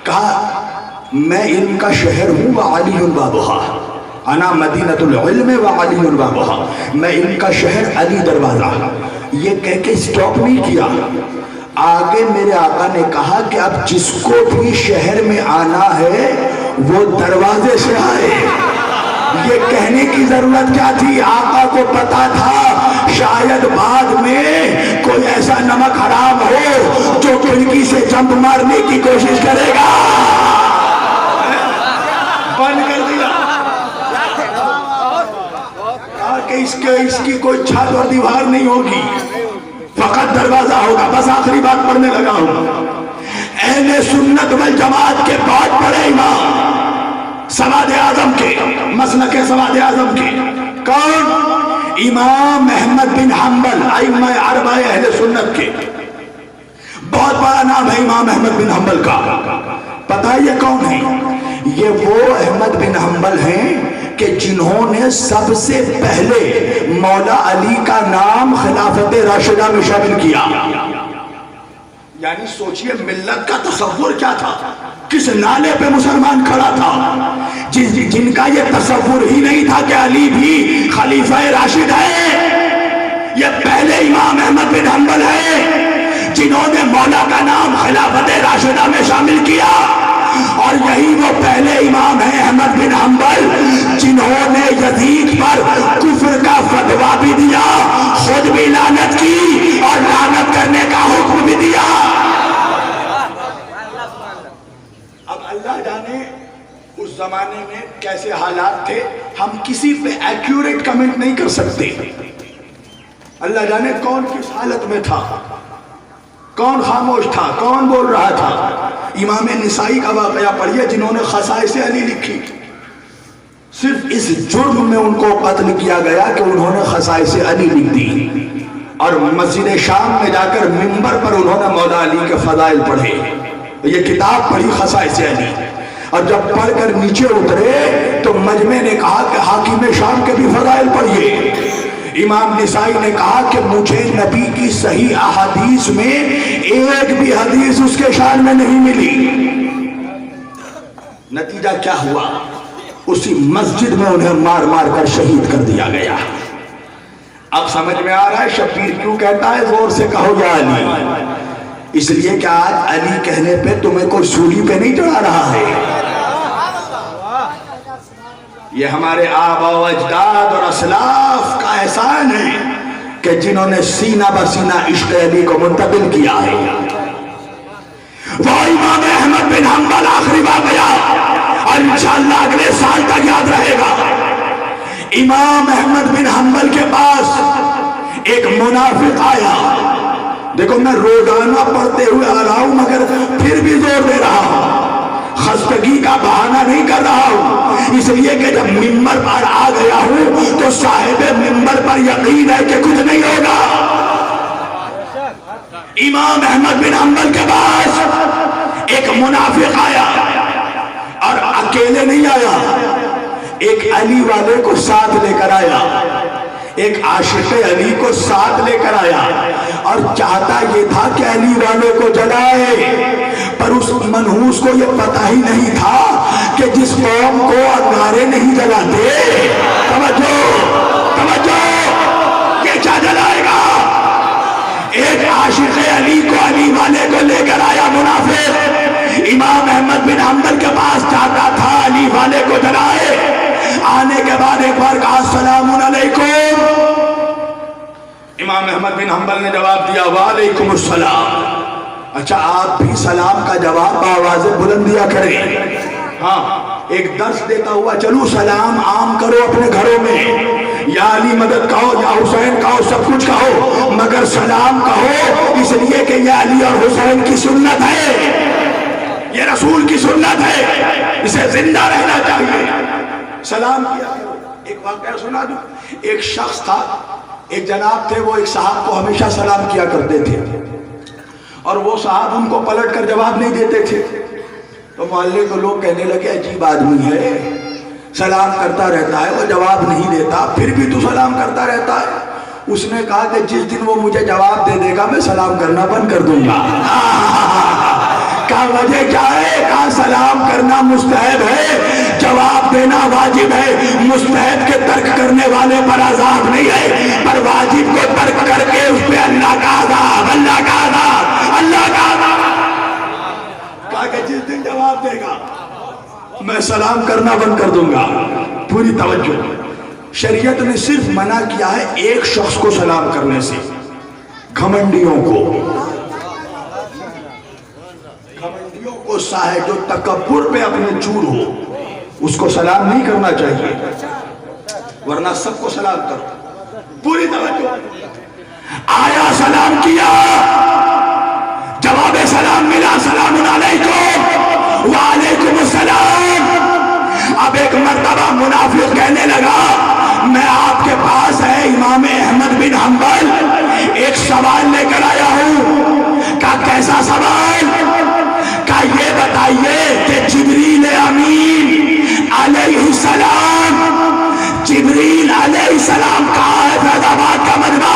کہا میں علم کا شہر ہوں وعلی بابھا. انا مدینۃ العلم وعلی بابھا. میں علم کا شہر علی دروازہ. یہ کہہ کے سٹاپ نہیں کیا. آگے میرے آقا نے کہا کہ اب جس کو بھی شہر میں آنا ہے وہ دروازے سے آئے. یہ کہنے کی ضرورت کیا تھی؟ آقا کو پتا تھا شاید بعد میں کوئی ایسا نمک حرام ہو جو کھڑکی سے جمپ مارنے کی کوشش کرے گا. بند کر دیا کہ اس کی کوئی چھت اور دیوار نہیں ہوگی, فقط دروازہ ہوگا. بس آخری بات پڑھنے لگا ہوں. اہل سنت والجماعت کے بہت بڑے امام سواد اعظم کے, مسلک سواد اعظم کے, کون؟ امام احمد بن حنبل, ائمہ اربعہ اہل سنت کے. بہت بڑا نام ہے امام احمد بن حنبل کا. پتہ یہ کون ہے؟ یہ وہ احمد بن حنبل ہیں کہ جنہوں نے سب سے پہلے مولا علی کا نام خلافت راشدہ میں شامل کیا. یعنی سوچئے ملت کا تصور کیا تھا, کس نالے پہ مسلمان کھڑا تھا, جن کا یہ تصور ہی نہیں تھا کہ علی بھی خلیفہ راشد ہے. یہ پہلے امام احمد بن حنبل ہیں جنہوں نے مولا کا نام خلافت راشدہ میں شامل کیا. اور یہی وہ پہلے امام ہیں احمد بن حنبل جنہوں نے یزید پر کفر کا فتویٰ بھی دیا, خود بھی لعنت کی اور لعنت کرنے کا حکم بھی دیا. اب اللہ جانے اس زمانے میں کیسے حالات تھے, ہم کسی پہ ایکیوریٹ کمنٹ نہیں کر سکتے. اللہ جانے کون کس حالت میں تھا, کون خاموش تھا, کون بول رہا تھا. امام نسائی کا واقعہ پڑھیے جنہوں نے خصائص علی لکھی. صرف اس جرم میں ان کو قتل کیا گیا کہ انہوں نے خصائص علی لکھ دی, اور مسجد شام میں جا کر منبر پر انہوں نے مولا علی کے فضائل پڑھے. یہ کتاب پڑھی خصائص علی, اور جب پڑھ کر نیچے اترے تو مجمع نے کہا کہ حاکم شام کے بھی فضائل پڑھیے. امام نسائی نے کہا کہ مجھے نبی کی صحیح احادیث میں ایک بھی حدیث اس کے شان میں نہیں ملی. نتیجہ کیا ہوا؟ اسی مسجد میں انہیں مار مار کر شہید کر دیا گیا. اب سمجھ میں آ رہا ہے شبیر کیوں کہتا ہے زور سے کہو یا علی؟ اس لیے کہ آج علی کہنے پہ تمہیں کوئی سولی پہ نہیں چڑھا رہا ہے. یہ ہمارے آبا و اجداد اور اسلاف کا احسان ہے. کہ جنہوں نے سینہ بسینہ عشق علی کو منتقل کیا ہے وہ امام احمد بن حنبل آخری بار گیا اور انشاءاللہ اگلے سال تک یاد رہے گا. امام احمد بن حنبل کے پاس ایک منافق آیا. دیکھو میں روزانہ پڑھتے ہوئے آ رہا ہوں مگر پھر بھی زور دے رہا ہوں, خستگی کا بہانہ نہیں کر رہا ہوں, اس لیے کہ جب منبر پر آ گیا ہوں تو صاحب منبر پر یقین ہے کہ کچھ نہیں ہوگا. امام احمد بن حنبل کے پاس ایک منافق آیا اور اکیلے نہیں آیا, ایک علی والے کو ساتھ لے کر آیا, ایک عاشق علی کو ساتھ لے کر آیا اور چاہتا یہ تھا کہ علی والے کو جلائے, پر اس منحوس کو یہ پتہ ہی نہیں تھا کہ جس قوم کو انگارے نہیں جلاتے, توجہ توجہ, یہ کیا جلائے گا. ایک عاشق علی کو علی والے کو لے کر آیا منافق, امام احمد بن حنبل کے پاس چاہتا تھا علی والے کو جلائے. آنے کے بعد ایک بار کہا السلام علیکم. امام احمد بن حنبل نے جواب دیا وعلیکم السلام. اچھا آپ بھی سلام کا جواب بآواز بلند دیا کریں. ہاں ایک درس دیتا ہوا چلو سلام عام کرو اپنے گھروں میں, یا علی مدد کہو یا حسین کہو سب کچھ کہو مگر سلام کہو, اس لیے کہ یہ علی اور حسین کی سنت ہے, یہ رسول کی سنت ہے, اسے زندہ رہنا چاہیے. سلام کیا کرو. ایک واقعہ سنا دوں. ایک شخص تھا, ایک جناب تھے, وہ ایک صاحب کو ہمیشہ سلام کیا کرتے تھے اور وہ صاحب ان کو پلٹ کر جواب نہیں دیتے تھے. تو محلے کو لوگ کہنے لگے عجیب آدمی ہے, سلام کرتا رہتا ہے وہ جواب نہیں دیتا, پھر بھی تو سلام کرتا رہتا ہے. اس نے کہا کہ جس دن وہ مجھے جواب دے دے گا میں سلام کرنا بند کر دوں گا. کہا وجہ کیا ہے؟ کہا سلام کرنا مستحب ہے, جواب دینا واجب ہے. مستحب کے ترک کرنے والے پر عذاب نہیں ہے, پر واجب کو ترک کر کے اس پہ اللہ کا عذاب, اللہ کا عذاب, اللہ کا عذاب. کہا کہ جس دن جواب دے گا میں سلام کرنا بند کر دوں گا. پوری توجہ, شریعت نے صرف منع کیا ہے ایک شخص کو سلام کرنے سے, گھمنڈیوں کو. گھمنڈیوں کو صاحب جو تکبر پہ اپنے چور ہو اس کو سلام نہیں کرنا چاہیے, ورنہ سب کو سلام کرو. پوری توجہ. آیا سلام کیا, جواب سلام ملا سلام علیکم وعلیکم السلام. اب ایک مرتبہ منافق کہنے لگا میں آپ کے پاس ہے امام احمد بن حنبل ایک سوال لے کر آیا ہوں. کہا کیسا سوال؟ کہا یہ بتائیے کہ جبریل امین علیہ السلام, جبریل علیہ السلام کہاں ہے فیض آباد کا مجمع؟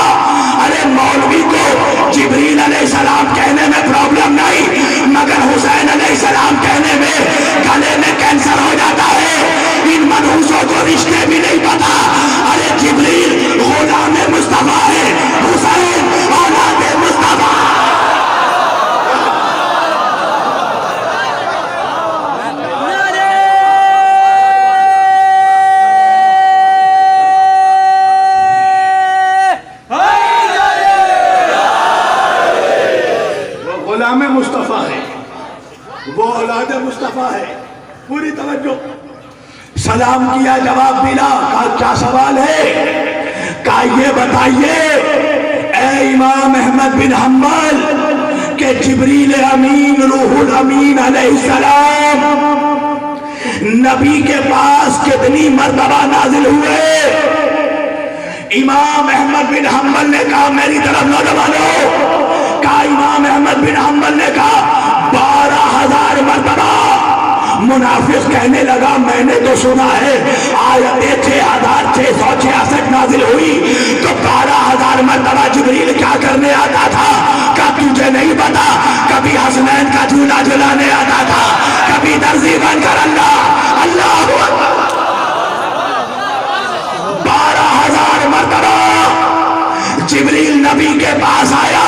ارے مولوی کو جبریل علیہ السلام کہنے میں پرابلم نہیں مگر حسین علیہ السلام کہنے میں گلے میں کینسر ہو جاتا ہے. ان منحوسوں کو رشتے بھی نہیں پتا. ارے جبریل غلام مصطفیٰ ہے, حسین اولاد مصطفیٰ. مصطفیٰ ہے, وہ اولاد مصطفیٰ ہے. پوری توجہ. سلام کیا, جواب ملا. کہا کیا سوال ہے؟ کہا یہ بتائیے اے امام احمد بن حنبل کہ جبریل امین روح الامین علیہ السلام نبی کے پاس کتنی مرتبہ نازل ہوئے؟ امام احمد بن حنبل نے کہا میری طرف نوجوانوں, کہا امام احمد بن حنبل نے کہا 12,000 مرتبہ. منافق کہنے لگا میں نے تو سنا ہے آیتیں 6,666 نازل ہوئی تو 12,000 مرتبہ جبریل کیا کرنے آتا تھا؟ کہا تجھے نہیں پتا, کبھی حسنین کا جھولا جھلانے آتا تھا, کبھی درزی بن کر اللہ اللہ 12,000 مرتبہ جبریل نبی کے پاس آیا.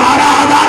12,000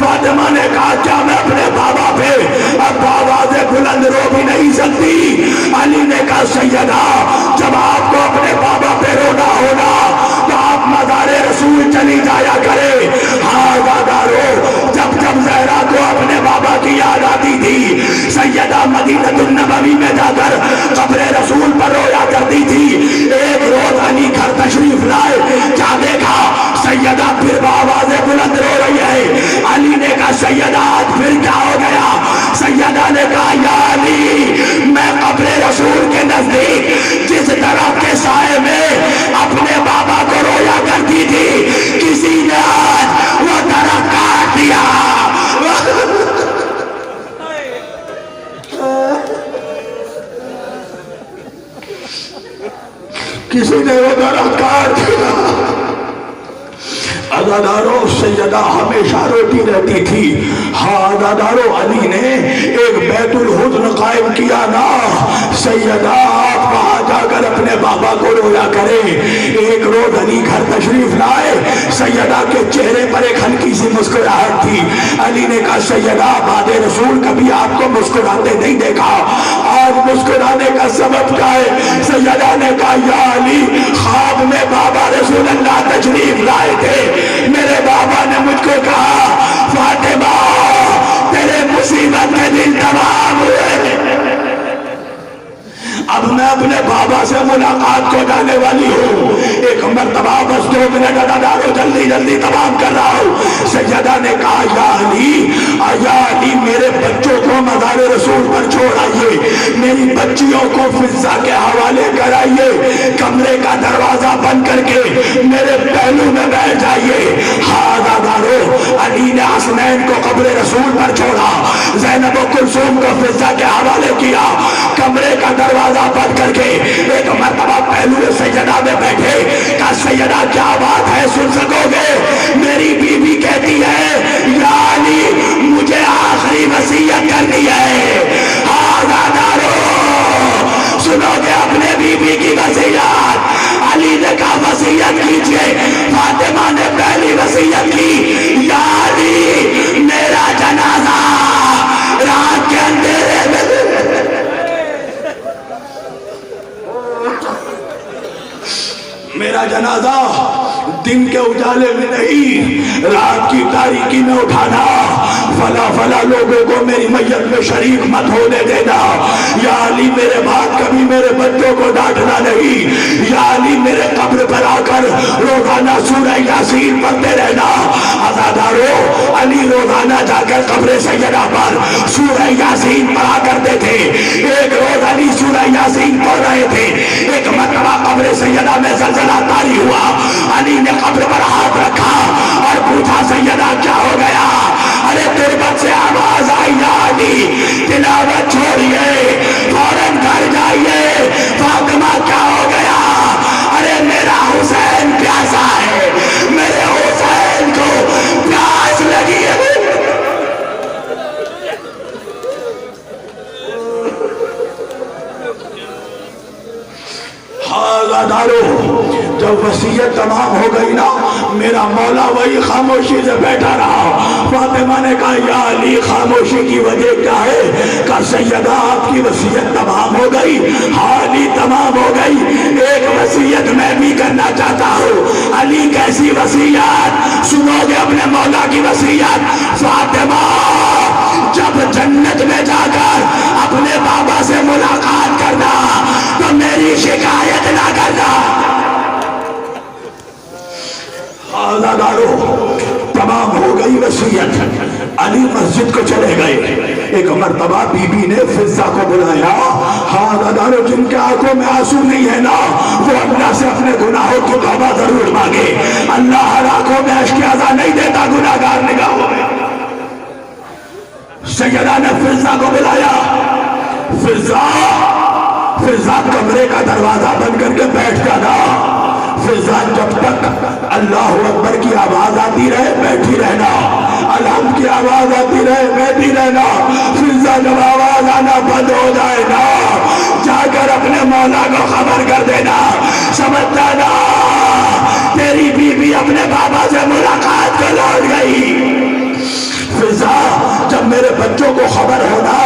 فاطمہ نے کہا کیا میں اپنے بابا پہ اب آواز بلند رو بھی نہیں سکتی؟ علی نے کہا سیدہ جب آپ کو اپنے بابا پہ رونا ہونا تو آپ مزار رسول چلی جایا کرے. ہاں دادا رو. جب جب زہرا کو اپنے بابا کی یاد آتی تھی سیدہ مدینہ النبوی میں جا کر قبر رسول پر رویا کرتی تھی. ایک روز علی گھر تشریف لائے, کیا دیکھا سیدہ پھر آواز بلند رو رہی ہے. علی نے کہا سیدہ آج پھر کیا ہو گیا؟ سیدہ نے کہا یا علی میں قبر رسول کے نزدیک جس درخت کے سائے میں اپنے بابا کو رویا کرتی تھی کسی نے آج وہ درخت کاٹ دیا. کسی نے وہ درخت کاٹ دیا. ادادارو سیدہ ہمیشہ روتی رہتی تھی. ہاں ادادارو علی نے ایک بیت الحزن قائم کیا نا. سیدہ آپ وہاں جا کر اپنے بابا کو رویا کرے. ایک روز علی گھر تشریف لائے, سیدہ کے چہرے پر ایک ہلکی سی مسکراہٹ تھی. علی نے کہا سیدہ بعد رسول کبھی آپ کو مسکراتے نہیں دیکھا, آج مسکرانے کا سبب کیا ہے؟ سیدہ نے کہا یا علی خواب میں بابا رسول اللہ تشریف لائے تھے. میرے بابا نے مجھ کو کہا فاطمہ تیرے مصیبت کے دن تمام ہوئے. اب میں اپنے بابا سے ملاقات کو جانے والی ہوں. ایک مرتبہ بس 2 منٹ ادادارو جلدی جلدی تمام کر رہا ہوں. سیدہ نے کہا یا علی میرے بچوں کو مزار رسول پر چھوڑ آئیے, میری بچیوں کو فضا کے حوالے کرائیے, کمرے کا دروازہ بند کر کے میرے پہلو میں بیٹھ جائیے. ہاں ادادارو علی نے حسنین کو قبر رسول پر چھوڑا, زینب و کلثوم کو فضا کے حوالے کیا, کمرے کا دروازہ بند کر کے ایک مرتبہ پہلو سیدہ میں بیٹھے. کہا سیدہ کیا بات ہے, سن سکو گے؟ میری بیوی کہتی ہے یا علی مجھے آخری وصیت کرنی ہے. ہاں دادارو سنو گے اپنے بیوی کی وصیت؟ علی نے کہا وصیت کیجئے. فاطمہ نے پہلی وصیت کی یا علی میرا جنازہ رات کے اندھیرے میں میرا جنازہ دن کے اجالے میں نہیں رات کی تاریکی میں اٹھانا. فلا فلا لوگوں کو میری میت میں شریک مت ہونے دینا. یا علی میرے بعد کبھی میرے بچوں کو ڈانٹنا نہیں. یا علی میرے قبر پر آ کر روزانہ سورہ یاسین پڑھتے رہنا. عزادارو علی روزانہ جا کر قبر سیدہ پر سورہ یاسین پڑھا کرتے تھے. ایک روز علی سورہ یاسین پڑھ رہے تھے, ایک مرتبہ قبر سیدہ میں زلزلہ طاری ہوا. علی نے قبر پر ہاتھ رکھا اور پوچھا سیدہ کیا ہو گیا؟ ارے تربت سے آواز آئی یا علی تلاوت چھوڑیے فوراً گھر جائیے. فاطمہ کیا ہو گیا؟ ارے میرا حسین پیاسا ہے, میرے حسین کو پیاس لگی ہے. جب وصیت تمام ہو گئی نا میرا مولا وہی خاموشی سے بیٹھا رہا. فاطمہ نے کہا یا علی خاموشی کی وجہ کیا ہے؟ کہا سیدہ آپ کی وصیت تمام ہو گئی. ہاں علی تمام ہو گئی. ایک وصیت میں بھی کرنا چاہتا ہوں. علی کیسی وصیت؟ سنو گے اپنے مولا کی وصیت؟ فاطمہ جب جنت میں جا کر اپنے بابا سے ملاقات کرنا تو میری شکایت نہ کرنا. تمام ہو گئی وصیت. علی مسجد کو چلے گئے. ایک مرتبہ بی بی نے فضا کو بلایا. ہاں دادارو جن کے آنکھوں میں آنسو نہیں ہے نا وہ اللہ سے اپنے گناہوں کی توبہ ضرور مانگے. اللہ ہر آنکھوں میں اشک عزا نہیں دیتا گناہگار نگاہوں میں. سیدہ نے فضا کو بلایا. فضا کمرے کا دروازہ بند کر کے بیٹھ جانا. فضا جب تک اللہ اکبر کی آواز آتی رہے بیٹھی رہنا, الحمد کی آواز آتی رہے بیٹھی رہنا. فضا جب آواز آنا بند ہو جائے نا جا کر اپنے مولا کو خبر کر دینا. سمجھتا نا تیری بیوی اپنے بابا سے ملاقات کو لوٹ گئی. فضا جب میرے بچوں کو خبر ہونا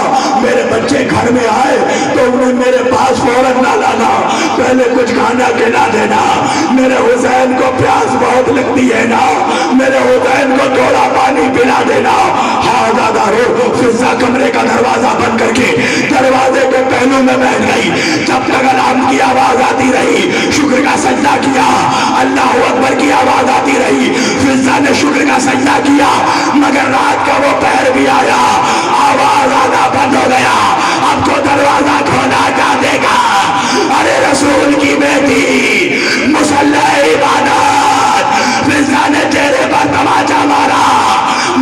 میرے بچے گھر میں آئے تو انہیں میرے پاس فوراً نہ لانا، پہلے کچھ کھانا کھلا دینا، میرے حسین کو پیاس بہت لگتی ہے نا، میرے حسین کو تھوڑا پانی پلا دینا۔ ہاں دادا رو فضا کمرے کا دروازہ بند کر کے دروازے کے پہلو میں بیٹھ گئی، جب تک الحمد کی آواز آتی رہی شکر کا سجدہ کیا، اللہ اکبر کی آواز آتی رہی، فضا نے شکر کا سجدہ کیا، مگر رات کا وہ پہر بھی آیا، آواز آنا بند ہو گیا، اب تو دروازہ کھولا جانے کا۔ ارے رسول کی بیٹی مصلی عبادت، فضا نے چہرے پر تماچا مارا،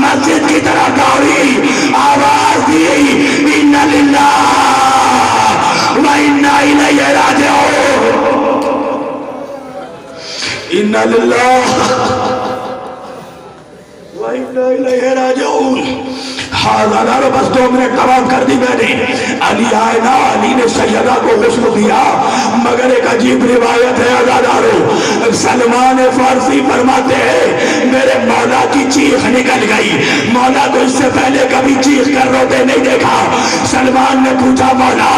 مسجد کی طرف دوڑی، آواز دی اِنَّ لِلَّهِ وَإِنَّا إِلَيْهِ رَاجِعُونَ، اِنَّ لِلَّهِ وَإِنَّا إِلَيْهِ رَاجِعُونَ۔ ہاں دادارو بس 2 منٹ تمام کر دی میں نے۔ علی آئے نا، علی نے سیدہ کو غسل دیا، مگر ایک عجیب روایت ہے دادارو، سلمان فارسی فرماتے ہیں میرے مولا کی چیخ نکل گئی، مولا کو اس سے پہلے کبھی چیخ کر روتے نہیں دیکھا۔ سلمان نے پوچھا مولا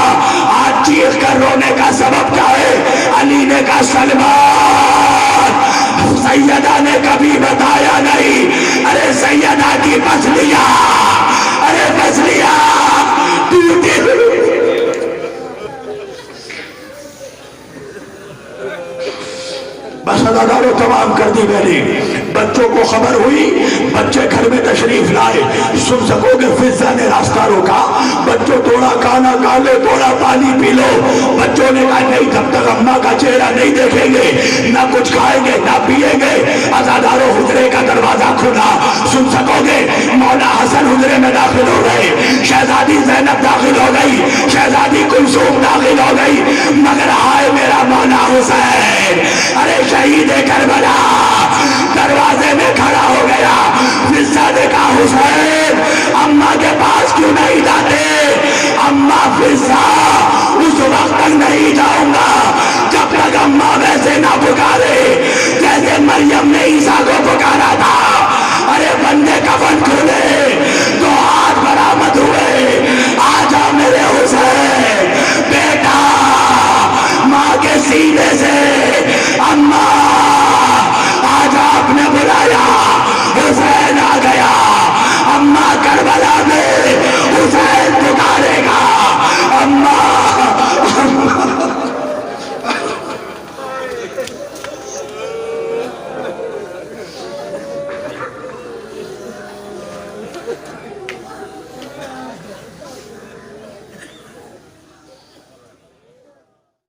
آج چیخ کر رونے کا سبب کیا ہے؟ علی نے کہا سلمان سیدہ نے کبھی بتایا نہیں، ارے سیدہ کی پسلیاں، ارے پسلیاں ٹوٹی بس اداروں تمام کر دی میں نے۔ بچوں کو خبر ہوئی، بچے گھر میں تشریف لائے، سن سکو گے فضا نے راستہ روکا، بچوں تھوڑا کھانا کھا لو، تھوڑا پانی پی لو۔ بچوں نے کہا نہیں، جب تک اماں کا چہرہ نہیں دیکھیں گے نہ کچھ کھائیں گے نہ پیئیں گے۔ ازاداروں حجرے کا دروازہ کھلا، سن سکو گے مولا حسن حجرے میں داخل ہو گئے، شہزادی زینب داخل ہو گئی، شہزادی کلثوم داخل ہو گئی، مگر آئے میرا مولا حسین، ارے شہید کربلا دروازے میں کھڑا ہو گیا۔ فضا نے کہا حسین اماں کے پاس کیوں نہیں جاتے؟ اماں فضا اس وقت تک نہیں جاؤں گا جب تک اماں ویسے نہ پکارے جیسے مریم نے عیسیٰ کو پکارا تھا۔ ارے بندے کفن کھولے تو ہاتھ برآمد ہوئے، آجا میرے حسین، بیٹا ماں کے سینے سے